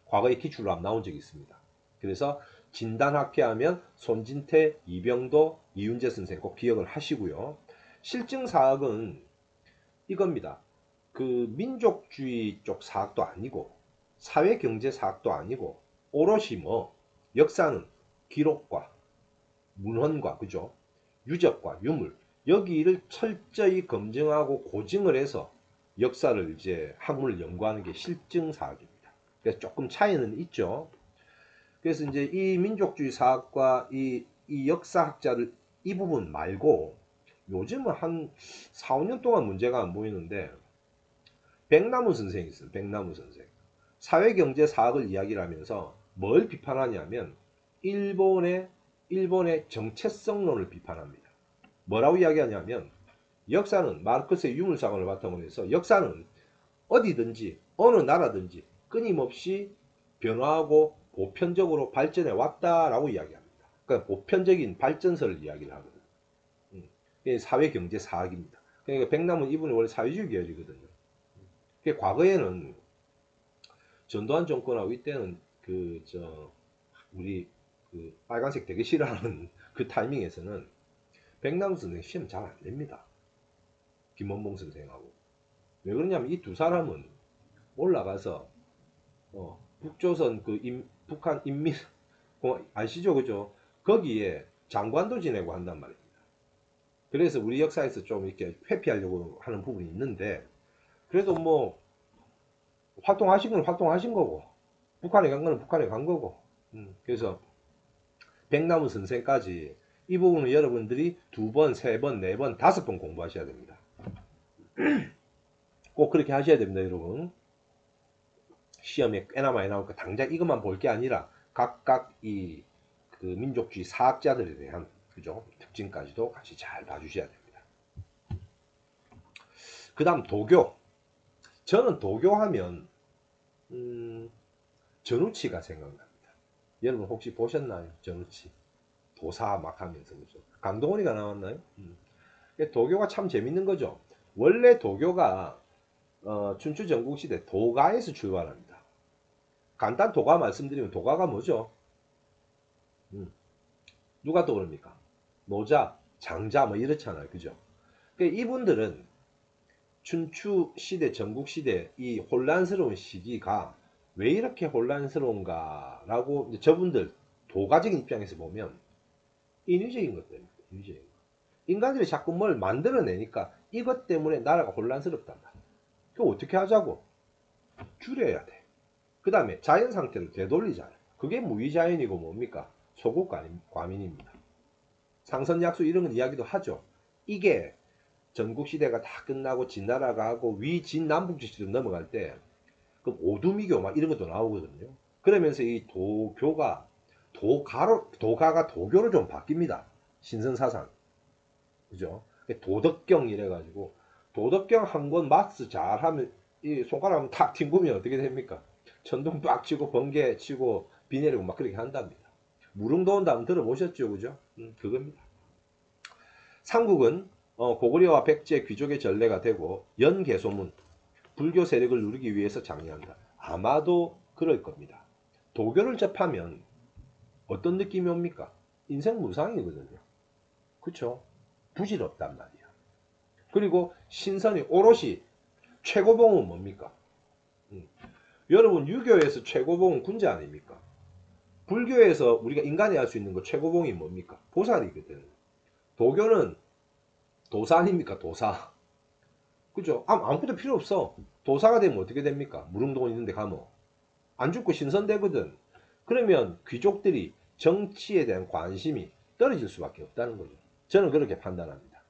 과거에 기출로 한번 나온 적이 있습니다. 그래서 진단학회 하면 손진태, 이병도, 이윤재 선생 꼭 기억을 하시고요. 실증사학은 이겁니다. 그 민족주의 쪽 사학도 아니고 사회경제사학도 아니고 오롯이 뭐 역사는 기록과 문헌과 그죠? 유적과 유물 여기를 철저히 검증하고 고증을 해서 역사를 이제 학문을 연구하는 게 실증사학입니다. 그래서 조금 차이는 있죠. 그래서 이제 이 민족주의 사학과 이 역사학자들 이 부분 말고 요즘은 한 4, 5년 동안 문제가 안 보이는데 백남우 선생이 있어요. 백남우 선생. 사회경제사학을 이야기를 하면서 뭘 비판하냐면 일본의 정체성론을 비판합니다. 뭐라고 이야기하냐면 역사는 마르크스의 유물사관을 바탕으로 해서 역사는 어디든지 어느 나라든지 끊임없이 변화하고 보편적으로 발전해 왔다라고 이야기합니다. 그러니까 보편적인 발전설을 이야기를 하거든요. 이게 사회경제사학입니다. 그러니까 백남은 이분이 원래 사회주의 계열이거든요. 과거에는 전두환 정권하고 이때는 우리 빨간색 되게 싫어하는 그 타이밍에서는 백남 선생 시험 잘 안 냅니다. 김원봉 선생하고. 왜 그러냐면 이 두 사람은 올라가서 북조선 북한 인민 아시죠 그죠? 거기에 장관도 지내고 한단 말입니다. 그래서 우리 역사에서 좀 이렇게 회피하려고 하는 부분이 있는데 그래도 뭐 활동하신 건 활동하신 거고 북한에 간 거는 북한에 간 거고 그래서 백남우 선생까지 이 부분은 여러분들이 2번, 3번, 4번, 5번 공부하셔야 됩니다. 꼭 그렇게 하셔야 됩니다, 여러분. 시험에 꽤나 많이 나오니까 당장 이것만 볼 게 아니라 각각 그 민족주의 사학자들에 대한 그죠? 특징까지도 같이 잘 봐주셔야 됩니다. 그 다음 도교. 저는 도교하면 전우치가 생각납니다. 여러분 혹시 보셨나요? 전우치. 도사 막 하면서 그죠? 강동원이가 나왔나요? 도교가 참 재밌는 거죠. 원래 도교가 춘추 전국시대 도가에서 출발합니다. 간단 도가 말씀드리면 도가가 뭐죠? 누가 떠오릅니까? 노자, 장자 뭐 이렇잖아요. 그죠? 그러니까 이분들은 춘추 시대, 전국 시대 이 혼란스러운 시기가 왜 이렇게 혼란스러운가라고 이제 저분들 도가적인 입장에서 보면 인위적인 것들입니다. 인위적인 것. 인간들이 자꾸 뭘 만들어내니까 이것 때문에 나라가 혼란스럽단 말이야. 그거 어떻게 하자고? 줄여야 돼. 그 다음에 자연 상태로 되돌리잖아요. 그게 무위자연이고 뭡니까? 소국 과민입니다. 상선약수 이런 건 이야기도 하죠. 이게 전국시대가 다 끝나고 진나라가 하고 위진남북지시로 넘어갈 때 그럼 오두미교 막 이런 것도 나오거든요. 그러면서 이 도가가 도교로 좀 바뀝니다. 신선사상. 그죠? 도덕경 이래가지고 도덕경 한 권 마스 잘하면 이 손가락 한번 탁 튕구면 어떻게 됩니까? 천둥 빡 치고 번개 치고 비 내리고 막 그렇게 한답니다. 무릉도원도 한번 들어보셨죠, 그죠? 그겁니다. 삼국은 고구려와 백제 귀족의 전례가 되고 연개소문 불교 세력을 누리기 위해서 장려한다. 아마도 그럴 겁니다. 도교를 접하면 어떤 느낌이 옵니까? 인생 무상이거든요. 그쵸? 부질없단 말이야. 그리고 신선이 오롯이 최고봉은 뭡니까? 여러분 유교에서 최고봉은 군자 아닙니까? 불교에서 우리가 인간이 할 수 있는 거 최고봉이 뭡니까? 보살이거든. 도교는 도사 아닙니까? 도사. 그죠? 아무것도 필요 없어. 도사가 되면 어떻게 됩니까? 무릉도원 있는데 가면 안 죽고 신선되거든. 그러면 귀족들이 정치에 대한 관심이 떨어질 수밖에 없다는 거죠. 저는 그렇게 판단합니다.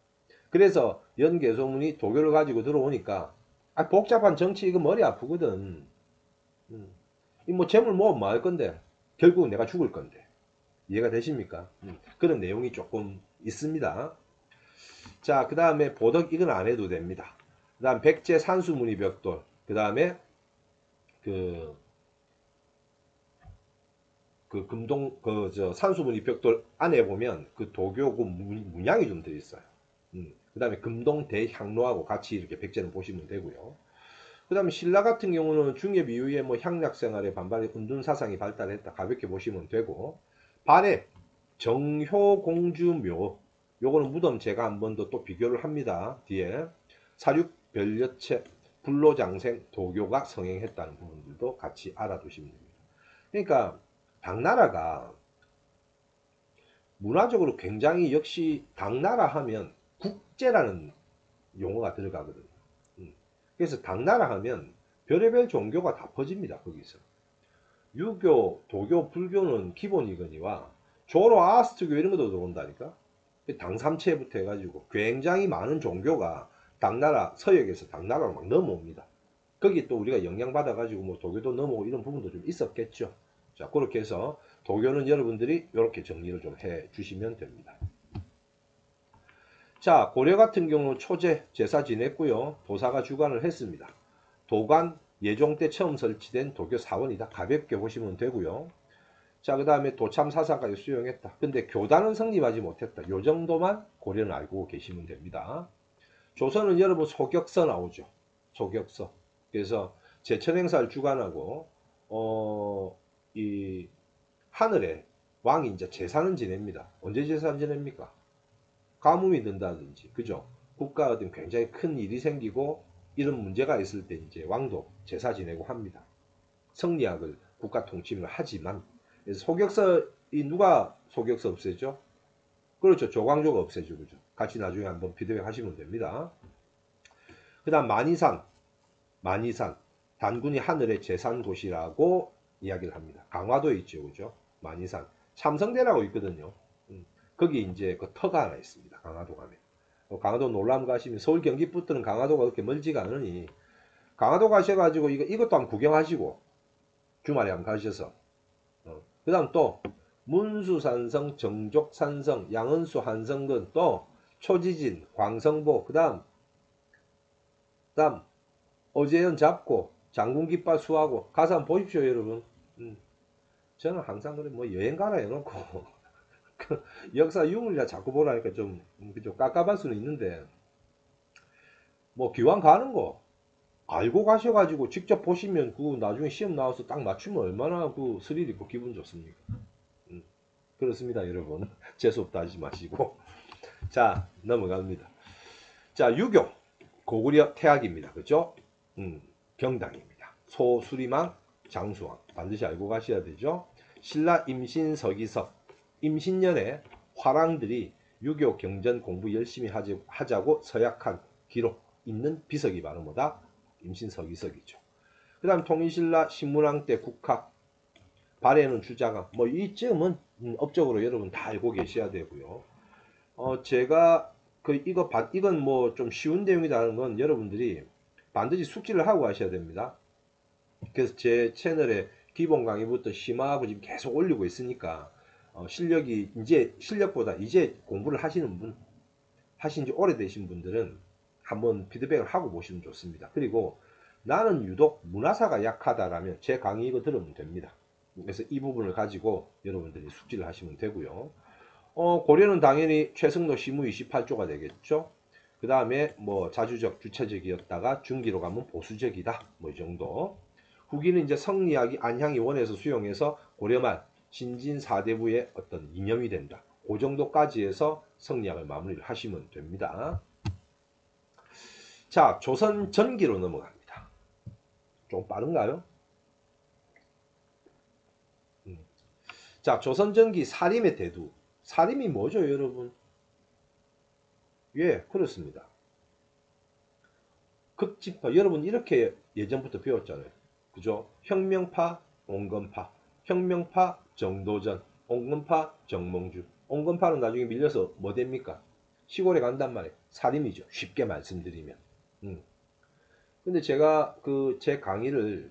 그래서 연개소문이 도교를 가지고 들어오니까 복잡한 정치 이거 머리 아프거든. 뭐 재물 모으면 뭐 할 건데 결국은 내가 죽을 건데 이해가 되십니까? 그런 내용이 조금 있습니다. 자, 그 다음에 보덕 이건 안 해도 됩니다. 그 다음 백제 산수무늬 벽돌 그 다음에 그 그 금동 산수문이 벽돌 안에 보면 그 도교 그 문양이 좀 들어 있어요. 그다음에 금동 대향로하고 같이 이렇게 백제는 보시면 되고요. 그다음에 신라 같은 경우는 중엽 이후에 뭐 향락 생활에 반발해 운둔 사상이 발달했다 가볍게 보시면 되고, 발해 정효공주묘, 요거는 무덤 제가 한 번 더 또 비교를 합니다. 뒤에 사륙 별여체 불로장생 도교가 성행했다는 부분들도 같이 알아두시면 됩니다. 그러니까 당나라가 문화적으로 굉장히, 역시 당나라 하면 국제라는 용어가 들어가거든요. 그래서 당나라 하면 별의별 종교가 다 퍼집니다. 거기서 유교, 도교, 불교는 기본이거니와 조로아스트교 이런 것도 들어온다니까. 당삼체부터 해가지고 굉장히 많은 종교가 당나라 서역에서 당나라로 막 넘어옵니다. 거기 또 우리가 영향받아 가지고 뭐 도교도 넘어오고 이런 부분도 좀 있었겠죠. 자, 그렇게 해서 도교는 여러분들이 이렇게 정리를 좀 해 주시면 됩니다. 자, 고려 같은 경우 초제 제사 지냈고요. 도사가 주관을 했습니다. 도관 예종 때 처음 설치된 도교 사원이다. 가볍게 보시면 되고요. 자, 그 다음에 도참 사상까지 수용했다. 근데 교단은 성립하지 못했다. 요 정도만 고려는 알고 계시면 됩니다. 조선은 여러분 소격서 나오죠. 소격서. 그래서 제천 행사를 주관하고 이 하늘에 왕이 이제 제사는 지냅니다. 언제 제사는 지냅니까? 가뭄이 든다든지, 그죠? 국가 어떤 굉장히 큰 일이 생기고 이런 문제가 있을 때 이제 왕도 제사 지내고 합니다. 성리학을 국가 통치를 하지만, 그래서 소격서, 이 누가 소격서 없애죠? 그렇죠. 조광조가 없애죠. 그죠? 같이 나중에 한번 피드백 하시면 됩니다. 그 다음 만이산, 단군이 하늘의 제산곳이라고 이야기를 합니다. 강화도에 있죠. 그죠? 만이산. 참성대라고 있거든요. 거기 이제 그 터가 하나 있습니다. 강화도 가면. 강화도 놀람 가시면 서울 경기부터는 강화도가 그렇게 멀지가 않으니 강화도 가셔가지고 이것도 한번 구경하시고 주말에 한번 가셔서 그 다음 또 문수산성, 정족산성, 양은수 한성근, 또 초지진, 광성보, 그 다음 어제연 잡고 장군깃발 수하고 가서 한번 보십시오. 여러분. 저는 항상 그래 뭐 여행 가라 해놓고 그 역사 유물이라 자꾸 보라니까 좀 깝깝할 수는 있는데, 뭐 기왕 가는 거 알고 가셔가지고 직접 보시면 그 나중에 시험 나와서 딱 맞추면 얼마나 그 스릴 있고 기분 좋습니까? 그렇습니다, 여러분. 재수없다 하지 마시고. 자, 넘어갑니다. 자, 유교 고구려 태학입니다. 그죠? 경당입니다. 소수리망 장수왕 반드시 알고 가셔야 되죠. 신라 임신 서기석, 임신년에 화랑들이 유교 경전 공부 열심히 하자고 서약한 기록 있는 비석이 바로 뭐다? 임신서기석이죠. 그 다음 통일신라 신문왕 때 국학, 발해는 주자강, 뭐 이쯤은 업적으로 여러분 다 알고 계셔야 되고요. 제가 이건 뭐 좀 쉬운 내용이라는 건 여러분들이 반드시 숙지를 하고 가셔야 됩니다. 그래서 제 채널에 기본 강의부터 심화하고 지금 계속 올리고 있으니까 실력이 실력보다 이제 공부를 하신 지 오래되신 분들은 한번 피드백을 하고 보시면 좋습니다. 그리고 나는 유독 문화사가 약하다라면 제 강의 이거 들으면 됩니다. 그래서 이 부분을 가지고 여러분들이 숙지를 하시면 되고요. 고려는 당연히 최승로 시무 28조가 되겠죠. 그 다음에 뭐 자주적 주체적이었다가 중기로 가면 보수적이다. 뭐 이 정도. 후기는 이제 성리학이 안향이 원에서 수용해서 고려말 신진 4대부의 어떤 이념이 된다. 그 정도까지 해서 성리학을 마무리를 하시면 됩니다. 자, 조선 전기로 넘어갑니다. 좀 빠른가요? 자, 조선 전기 사림의 대두. 사림이 뭐죠, 여러분? 예, 그렇습니다. 극진파. 여러분 이렇게 예전부터 배웠잖아요. 그죠? 혁명파, 온건파. 혁명파, 정도전. 온건파, 정몽주. 온건파는 나중에 밀려서 뭐 됩니까? 시골에 간단 말이에요. 살인이죠. 쉽게 말씀드리면. 근데 제가 제 강의를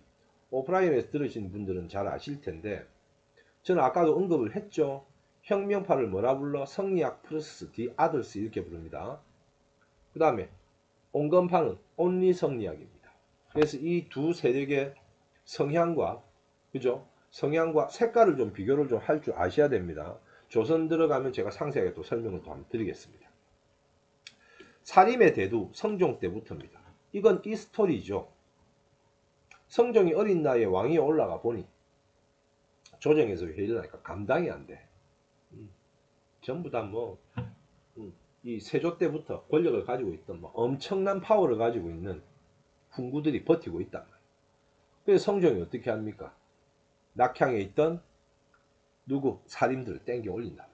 오프라인에서 들으신 분들은 잘 아실 텐데, 저는 아까도 언급을 했죠. 혁명파를 뭐라 불러? 성리학 플러스 디 아들스 이렇게 부릅니다. 그 다음에 온건파는 온리 성리학입니다. 그래서 이 두 세력의 성향과, 그죠? 성향과 색깔을 좀 비교를 좀 할 줄 아셔야 됩니다. 조선 들어가면 제가 상세하게 또 설명을 또 한번 드리겠습니다. 사림의 대두 성종 때부터입니다. 이건 이 스토리죠. 성종이 어린 나이에 왕위에 올라가 보니 조정에서 회의를 하니까 감당이 안 돼. 전부 다 이 세조 때부터 권력을 가지고 있던 엄청난 파워를 가지고 있는 훈구들이 버티고 있단 말이에요. 그래서 성종이 어떻게 합니까? 낙향에 있던 누구 사림들을 땡겨 올린다.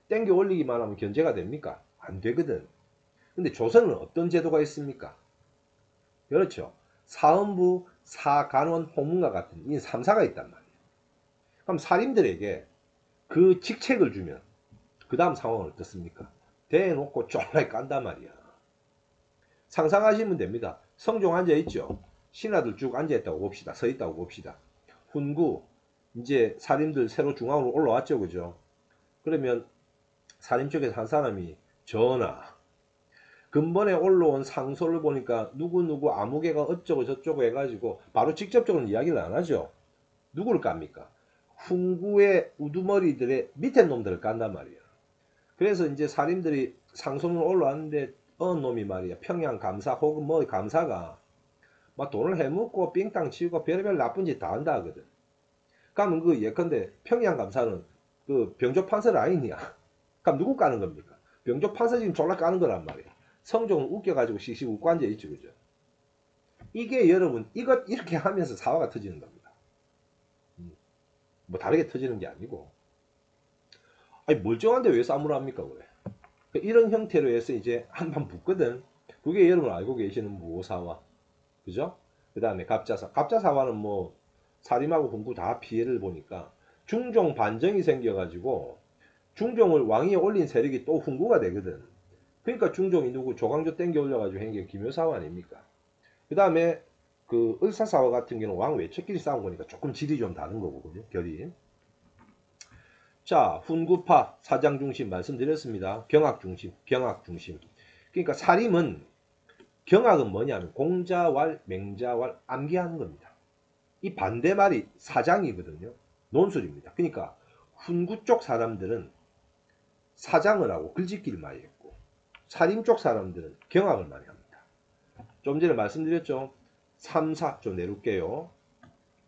땡겨 올리기만 하면 견제가 됩니까? 안 되거든. 근데 조선은 어떤 제도가 있습니까? 그렇죠. 사헌부, 사간원, 홍문과 같은 이 3사가 있단 말이에요. 그럼 사림들에게 그 직책을 주면 그 다음 상황은 어떻습니까? 대놓고 쫄라게 깐단 말이야. 상상하시면 됩니다. 성종 앉아있죠. 신하들 쭉 앉아있다고 봅시다. 서있다고 봅시다. 훈구, 이제 사림들 새로 중앙으로 올라왔죠. 그죠? 그러면 사림 쪽에서 한 사람이 전하, 근본에 올라온 상소를 보니까 누구누구 아무개가 어쩌고 저쩌고 해가지고 바로 직접적으로 이야기를 안 하죠. 누구를 깝니까? 훈구의 우두머리들의 밑에 놈들을 깐단 말이에요. 그래서 이제 사림들이 상소문 올라왔는데 어느 놈이 말이야 평양 감사 혹은 뭐 감사가 막 돈을 해먹고 삥땅 치우고 별의별 나쁜 짓 다 한다 하거든. 그러면 그 예컨대 평양 감사는 그 병조 판서를 아니냐? 그럼 누구 까는 겁니까? 병조 판서 지금 졸라 까는 거란 말이야. 성종은 웃겨가지고 씩씩 웃고 앉아있죠. 그죠? 이게 여러분 이것 이렇게 하면서 사화가 터지는 겁니다. 뭐 다르게 터지는 게 아니고 아니 멀쩡한데 왜 싸움을 합니까 그래? 이런 형태로 해서 이제 한판 붙거든. 그게 여러분 알고 계시는 무오사화. 그죠? 그 다음에 갑자사. 갑자사화는 뭐 사림하고 훈구 다 피해를 보니까 중종 반정이 생겨가지고 중종을 왕위에 올린 세력이 또 훈구가 되거든. 그러니까 중종이 누구 조광조 땡겨 올려가지고 한 게 김효사화 아닙니까? 그 다음에 그 을사사화 같은 경우는 왕 외척끼리 싸운 거니까 조금 질이 좀 다른 거거든요. 결이. 자, 훈구파 사장 중심 말씀드렸습니다. 경악 중심, 경악 중심. 그러니까 사림은 경악은 뭐냐면 공자왈, 맹자왈 암기하는 겁니다. 이 반대말이 사장이거든요. 논술입니다. 그러니까 훈구 쪽 사람들은 사장을 하고 글짓기를 많이 했고 사림 쪽 사람들은 경악을 많이 합니다. 좀 전에 말씀드렸죠. 3사 좀 내릴게요.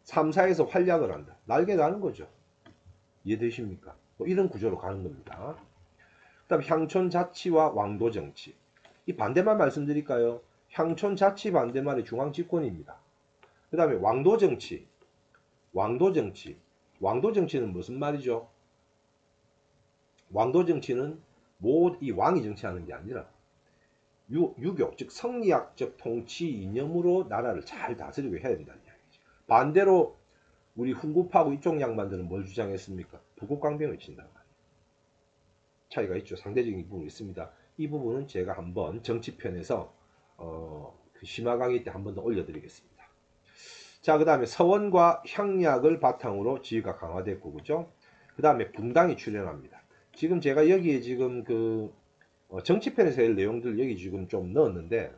3사에서 활약을 한다. 날개 나는 거죠. 이해되십니까? 뭐 이런 구조로 가는 겁니다. 그 다음 향촌 자치와 왕도 정치. 이 반대말 말씀드릴까요? 향촌 자치 반대말이 중앙 집권입니다. 그 다음에 왕도 정치. 왕도 정치. 왕도 정치는 무슨 말이죠? 왕도 정치는 이 왕이 정치하는 게 아니라 유교, 즉 성리학적 통치 이념으로 나라를 잘 다스리고 해야 된다는 이야기죠. 반대로 우리 훈구파하고 이쪽 양반들은 뭘 주장했습니까? 부국강병을 친다는 말이에요. 차이가 있죠. 상대적인 부분이 있습니다. 이 부분은 제가 한번 정치편에서 그 심화 강의 때 한 번 더 올려드리겠습니다. 자, 그 다음에 서원과 향약을 바탕으로 지위가 강화됐고, 그죠? 그 다음에 붕당이 출현합니다. 지금 제가 여기에 지금 그 정치편에서 할 내용들 여기 지금 좀 넣었는데,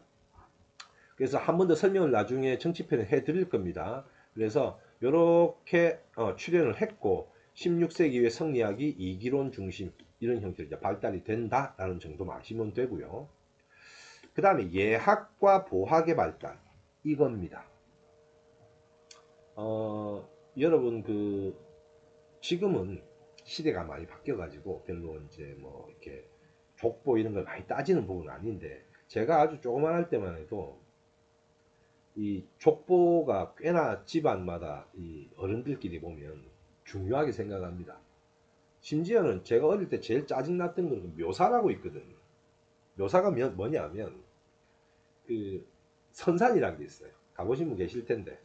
그래서 한 번 더 설명을 나중에 정치편에 해 드릴 겁니다. 그래서 이렇게 출연을 했고 16세기 이후에 성리학이 이기론 중심 이런 형태로 이제 발달이 된다라는 정도만 아시면 되고요. 그 다음에 예학과 보학의 발달 이겁니다. 여러분 그 지금은 시대가 많이 바뀌어가지고 별로 이제 뭐 이렇게 족보 이런 걸 많이 따지는 부분은 아닌데 제가 아주 조그만할 때만 해도 이 족보가 꽤나 집안마다 이 어른들끼리 보면 중요하게 생각합니다. 심지어는 제가 어릴 때 제일 짜증났던 건 묘사라고 있거든요. 묘사가 뭐냐면 그 선산이라는 게 있어요. 가보신 분 계실 텐데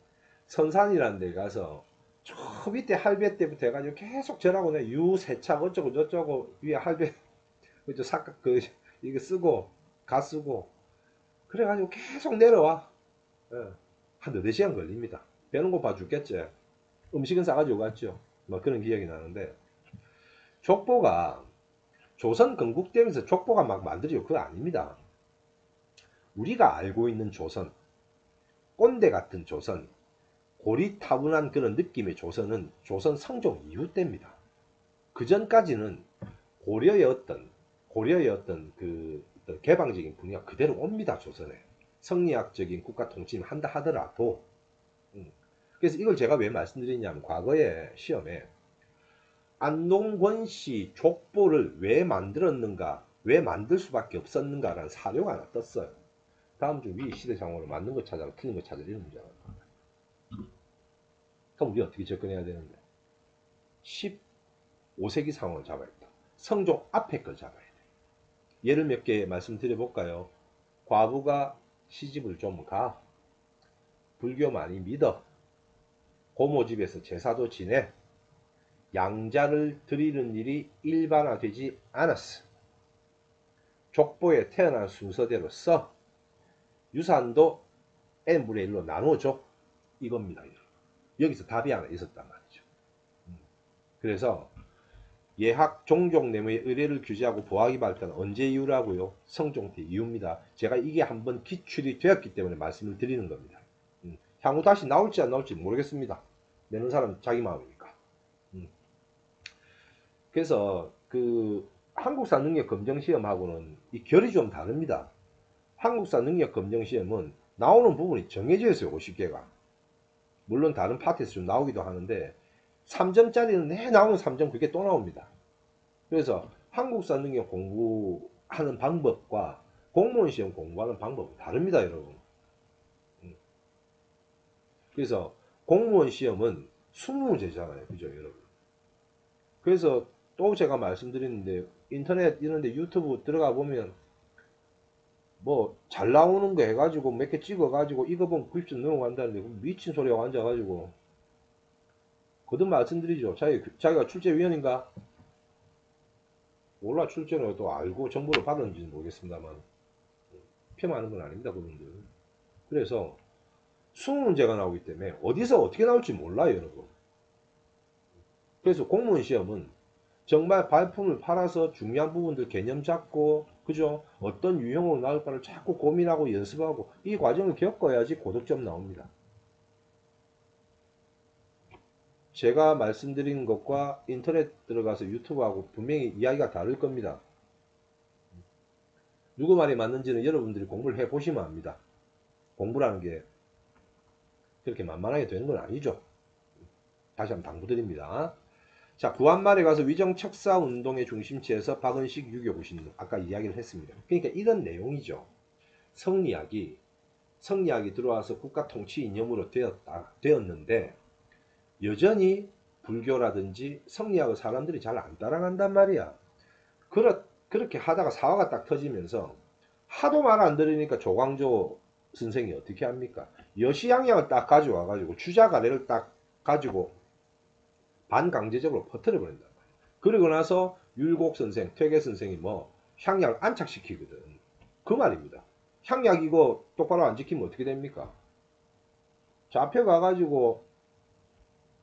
선산이라는 데 가서 저 밑에 할배 때부터 해가지고 계속 절하고 내 유세착 어쩌고 저쩌고 위에 할배 그저 삭각 그 이거 쓰고 가 쓰고 그래가지고 계속 내려와. 예. 한 4시간 걸립니다. 배는 고파 죽겠지. 음식은 싸가지고 갔죠. 뭐 그런 기억이 나는데 족보가 조선 건국되면서 족보가 막 만들어지고 그거 아닙니다. 우리가 알고 있는 조선 꼰대 같은 조선 고리타분한 그런 느낌의 조선은 조선 성종 이후 때입니다. 그 전까지는 고려의 어떤 그 어떤 개방적인 분위기가 그대로 옵니다. 조선에 성리학적인 국가 통치를 한다 하더라도. 그래서 이걸 제가 왜 말씀드리냐면 과거에 시험에 안동권씨 족보를 왜 만들었는가, 왜 만들 수밖에 없었는가라는 사료가 하나 떴어요. 다음 주 위 시대상으로 맞는 거 찾아라, 틀린 거 찾아라, 이런 문제가. 그럼 우리 어떻게 접근해야 되는데? 15세기 상황을 잡아야 돼. 성종 앞에 걸 잡아야 돼. 예를 몇 개 말씀드려 볼까요? 과부가 시집을 좀 가. 불교 많이 믿어. 고모 집에서 제사도 지내. 양자를 드리는 일이 일반화되지 않았어. 족보에 태어난 순서대로 써. 유산도 n분의 1로 나눠줘. 이겁니다. 여기서 답이 하나 있었단 말이죠. 그래서 예학 종종내무의 의례를 규제하고 보학이 발달한 언제 이후라고요? 성종 때 이후입니다. 제가 이게 한번 기출이 되었기 때문에 말씀을 드리는 겁니다. 향후 다시 나올지 안 나올지 모르겠습니다. 내는 사람 자기 마음이니까. 그래서 그 한국사 능력 검정 시험하고는 이 결이 좀 다릅니다. 한국사 능력 검정 시험은 나오는 부분이 정해져 있어요. 50개가. 물론 다른 파트에서 좀 나오기도 하는데 3점짜리는 내 나오는 3점 그게 또 나옵니다. 그래서 한국사 능력 공부하는 방법과 공무원 시험 공부하는 방법은 다릅니다, 여러분. 그래서 공무원 시험은 20문제잖아요. 그죠, 여러분? 그래서 또 제가 말씀드리는데 인터넷 이런데 유튜브 들어가 보면 뭐 잘 나오는 거 해가지고 몇 개 찍어가지고 이거 보면 90점 넘어간다는데 미친 소리하고 앉아가지고 거듭 말씀드리죠. 자기가 출제위원인가? 몰라. 출제는 또 알고 정보를 받았는지는 모르겠습니다만 폄하하는 건 아닙니다. 그분들. 그래서 20문제가 나오기 때문에 어디서 어떻게 나올지 몰라요, 여러분. 그래서 공무원 시험은 정말 발품을 팔아서 중요한 부분들 개념 잡고, 그죠? 어떤 유형으로 나올까를 자꾸 고민하고 연습하고 이 과정을 겪어야지 고득점 나옵니다. 제가 말씀드린 것과 인터넷 들어가서 유튜브하고 분명히 이야기가 다를 겁니다. 누구 말이 맞는지는 여러분들이 공부를 해보시면 압니다. 공부라는 게 그렇게 만만하게 되는 건 아니죠. 다시 한번 당부드립니다. 자, 구한말에 가서 위정척사 운동의 중심지에서 박은식 유교 부신 아까 이야기를 했습니다. 그러니까 이런 내용이죠. 성리학이 들어와서 국가 통치 이념으로 되었는데 여전히 불교라든지 성리학을 사람들이 잘 안 따라간단 말이야. 그렇게 하다가 사화가 딱 터지면서 하도 말 안 들으니까 조광조 선생이 어떻게 합니까? 여시양양을 딱 가져와 가지고 주자가래를 딱 가지고 반강제적으로 퍼뜨려 버린다. 그러고 나서 율곡 선생, 퇴계 선생이 뭐 향약을 안착시키거든. 그 말입니다. 향약 이거 똑바로 안 지키면 어떻게 됩니까? 잡혀가가지고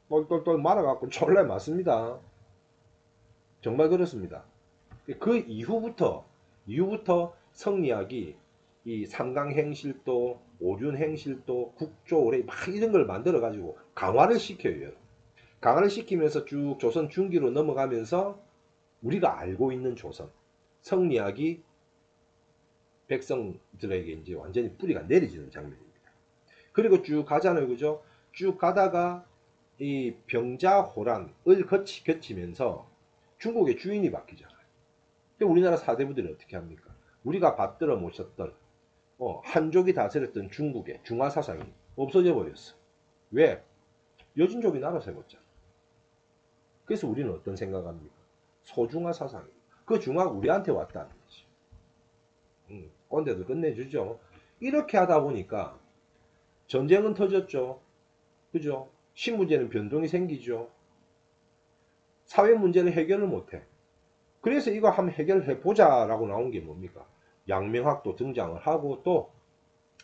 똘똘똘 말아갖고 졸라 맞습니다. 정말 그렇습니다. 그 이후부터 성리학이 이 삼강행실도, 오륜행실도, 국조오래 막 이런 걸 만들어 가지고 강화를 시켜요. 강화를 시키면서 쭉 조선 중기로 넘어가면서 우리가 알고 있는 조선 성리학이 백성들에게 이제 완전히 뿌리가 내려지는 장면입니다. 그리고 쭉 가잖아요, 그죠? 쭉 가다가 이 병자호란을 거치면서 중국의 주인이 바뀌잖아요. 근데 우리나라 사대부들이 어떻게 합니까? 우리가 받들어 모셨던 한족이 다스렸던 중국의 중화 사상이 없어져 버렸어. 왜? 여진족이 나라 세웠잖아. 그래서 우리는 어떤 생각합니까? 소중화 사상이. 그 중화가 우리한테 왔다는 거지. 꼰대들 끝내주죠. 이렇게 하다 보니까 전쟁은 터졌죠. 그죠? 신문제는 변동이 생기죠. 사회 문제를 해결을 못해. 그래서 이거 한번 해결해 보자라고 나온 게 뭡니까? 양명학도 등장을 하고 또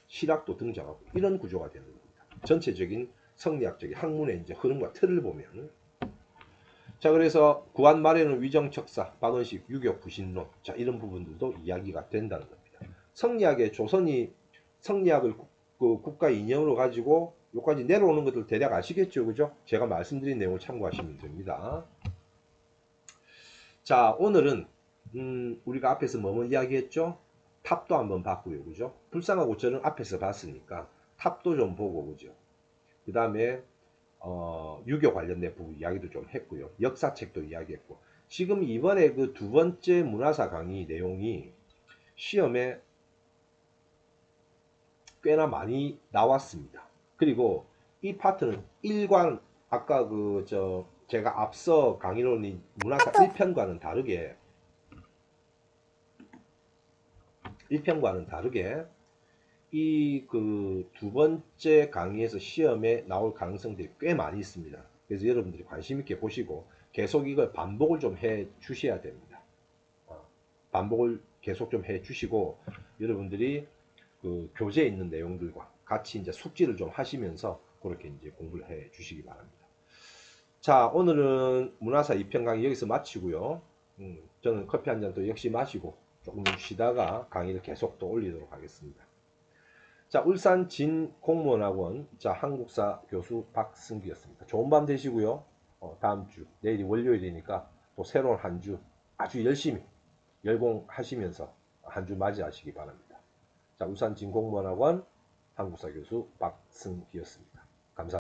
실학도 등장하고 이런 구조가 되는 겁니다. 전체적인 성리학적인 학문의 이제 흐름과 틀을 보면. 자, 그래서 구한 말에는 위정척사, 박은식, 유교 부신론, 자 이런 부분들도 이야기가 된다는 겁니다. 성리학의 조선이 성리학을 국가 이념으로 가지고 여기까지 내려오는 것들 대략 아시겠죠? 그죠? 제가 말씀드린 내용을 참고하시면 됩니다. 자, 오늘은 우리가 앞에서 뭐뭐 이야기했죠? 탑도 한번 봤고요. 그죠? 불상하고 저는 앞에서 봤으니까 탑도 좀 보고, 그죠? 그 다음에 유교 관련된 부분 이야기도 좀 했고요. 역사책도 이야기했고, 지금 이번에 그 두 번째 문화사 강의 내용이 시험에 꽤나 많이 나왔습니다. 그리고 이 파트는 일관, 아까 제가 앞서 강의론이 문화사 1편과는 다르게, 1편과는 다르게 이 그 두 번째 강의에서 시험에 나올 가능성들이 꽤 많이 있습니다. 그래서 여러분들이 관심 있게 보시고 계속 이걸 반복을 좀 해 주셔야 됩니다. 반복을 계속 좀 해 주시고 여러분들이 그 교재에 있는 내용들과 같이 이제 숙지를 좀 하시면서 그렇게 이제 공부를 해 주시기 바랍니다. 자, 오늘은 문화사 2편 강의 여기서 마치고요. 저는 커피 한 잔 또 역시 마시고 조금 쉬다가 강의를 계속 또 올리도록 하겠습니다. 자, 울산 진공무원학원 한국사 교수 박승기였습니다. 좋은 밤 되시고요. 다음 주 내일이 월요일이니까 또 새로운 한 주 아주 열심히 열공하시면서 한 주 맞이하시기 바랍니다. 자, 울산 진공무원학원 한국사 교수 박승기였습니다. 감사합니다.